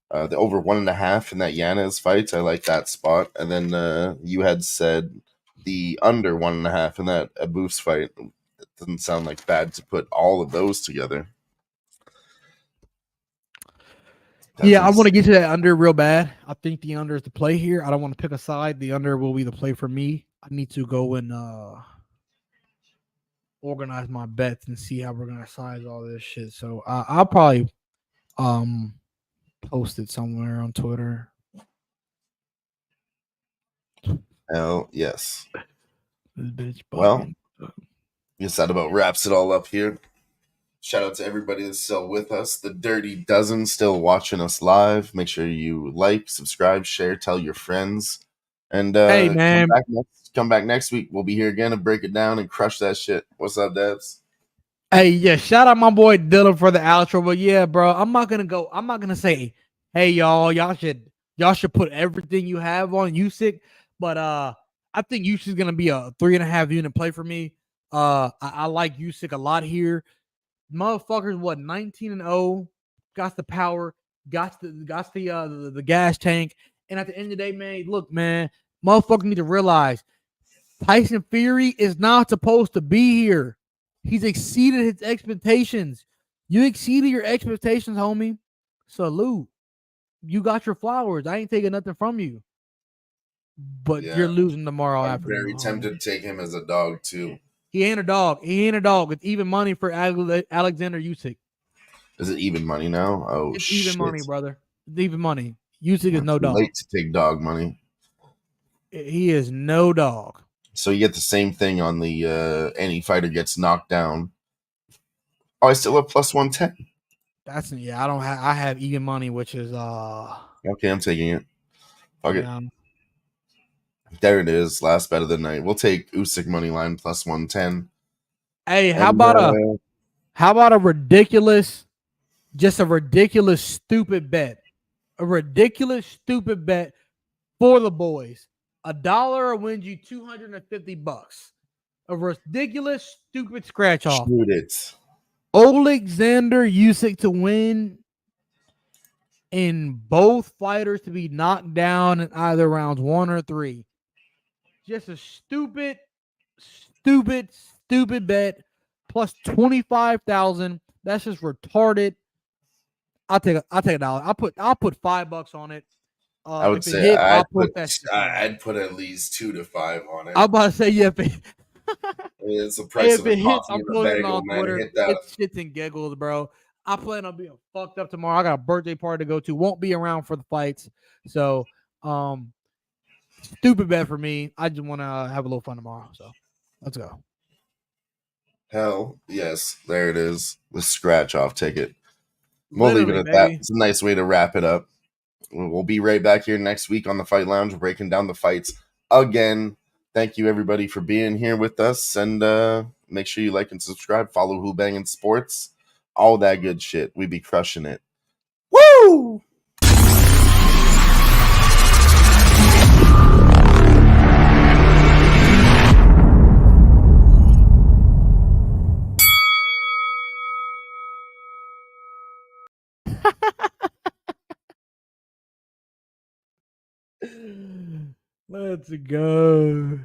The over 1.5 in that Yanez fight. I like that spot. And then you had said the under 1.5 in that Abus fight. It doesn't sound like bad to put all of those together. Yeah, I want to get to that under real bad. I think the under is the play here. I don't want to pick a side. The under will be the play for me. I need to go and organize my bets and see how we're gonna size all this shit. So I'll probably post it somewhere on Twitter. Hell yes. This bitch well, guess that about wraps it all up here. Shout out to everybody that's still with us. The Dirty Dozen still watching us live. Make sure you like, subscribe, share, tell your friends. And hey, man. Come back next week. We'll be here again and break it down and crush that shit. What's up, Devs? Hey, yeah, shout out my boy Dylan for the outro. But yeah, bro, I'm not gonna say, hey y'all should put everything you have on Usyk. But I think Usyk's gonna be a 3.5 unit play for me. I like Usyk a lot here. Motherfuckers, 19-0, got the power, got the gas tank, and at the end of the day, man, look, man, motherfuckers need to realize Tyson Fury is not supposed to be here. He's exceeded his expectations. You exceeded your expectations, homie. Salute. You got your flowers. I ain't taking nothing from you. But you're losing tomorrow afternoon. I'm very tempted to take him as a dog too. He ain't a dog. It's even money for Alexander Usyk. Is it even money now? Oh, it's shit. Even money, brother. It's even money. Usyk is no dog. Late to take dog money. He is no dog. So you get the same thing on the any fighter gets knocked down. Oh, I still have plus 110. I don't have. I have even money, which is Okay, I'm taking it. Fuck it. There it is. Last bet of the night. We'll take Usyk money line plus 110. Hey, how about a ridiculous, stupid bet? A ridiculous, stupid bet for the boys. $1 wins you $250. A ridiculous, stupid scratch off. Shoot it. Alexander Usyk to win in both fighters to be knocked down in either rounds 1 or 3. Just a stupid bet plus 25,000. That's just retarded. I'll take $1. I'll put $5 on it. I would If it say hits, I'll put that shit tomorrow. I'd put at least 2 to 5 on it. I'm about to say, yeah, It's the price if of a it hits, coffee I'm and a posting bagel, on man. Twitter. Hit that. It's shits and giggles, bro. I plan on being fucked up tomorrow. I got a birthday party to go to. Won't be around for the fights. So, stupid bet for me. I just want to have a little fun tomorrow. So, let's go. Hell, yes. There it is. The scratch off ticket. We'll leave it Literally, at that. baby. It's a nice way to wrap it up. We'll be right back here next week on the Fight Lounge, breaking down the fights again. Thank you, everybody, for being here with us. And make sure you like and subscribe. Follow Who-Bangin Sports. All that good shit. We be crushing it. Woo! Let's go.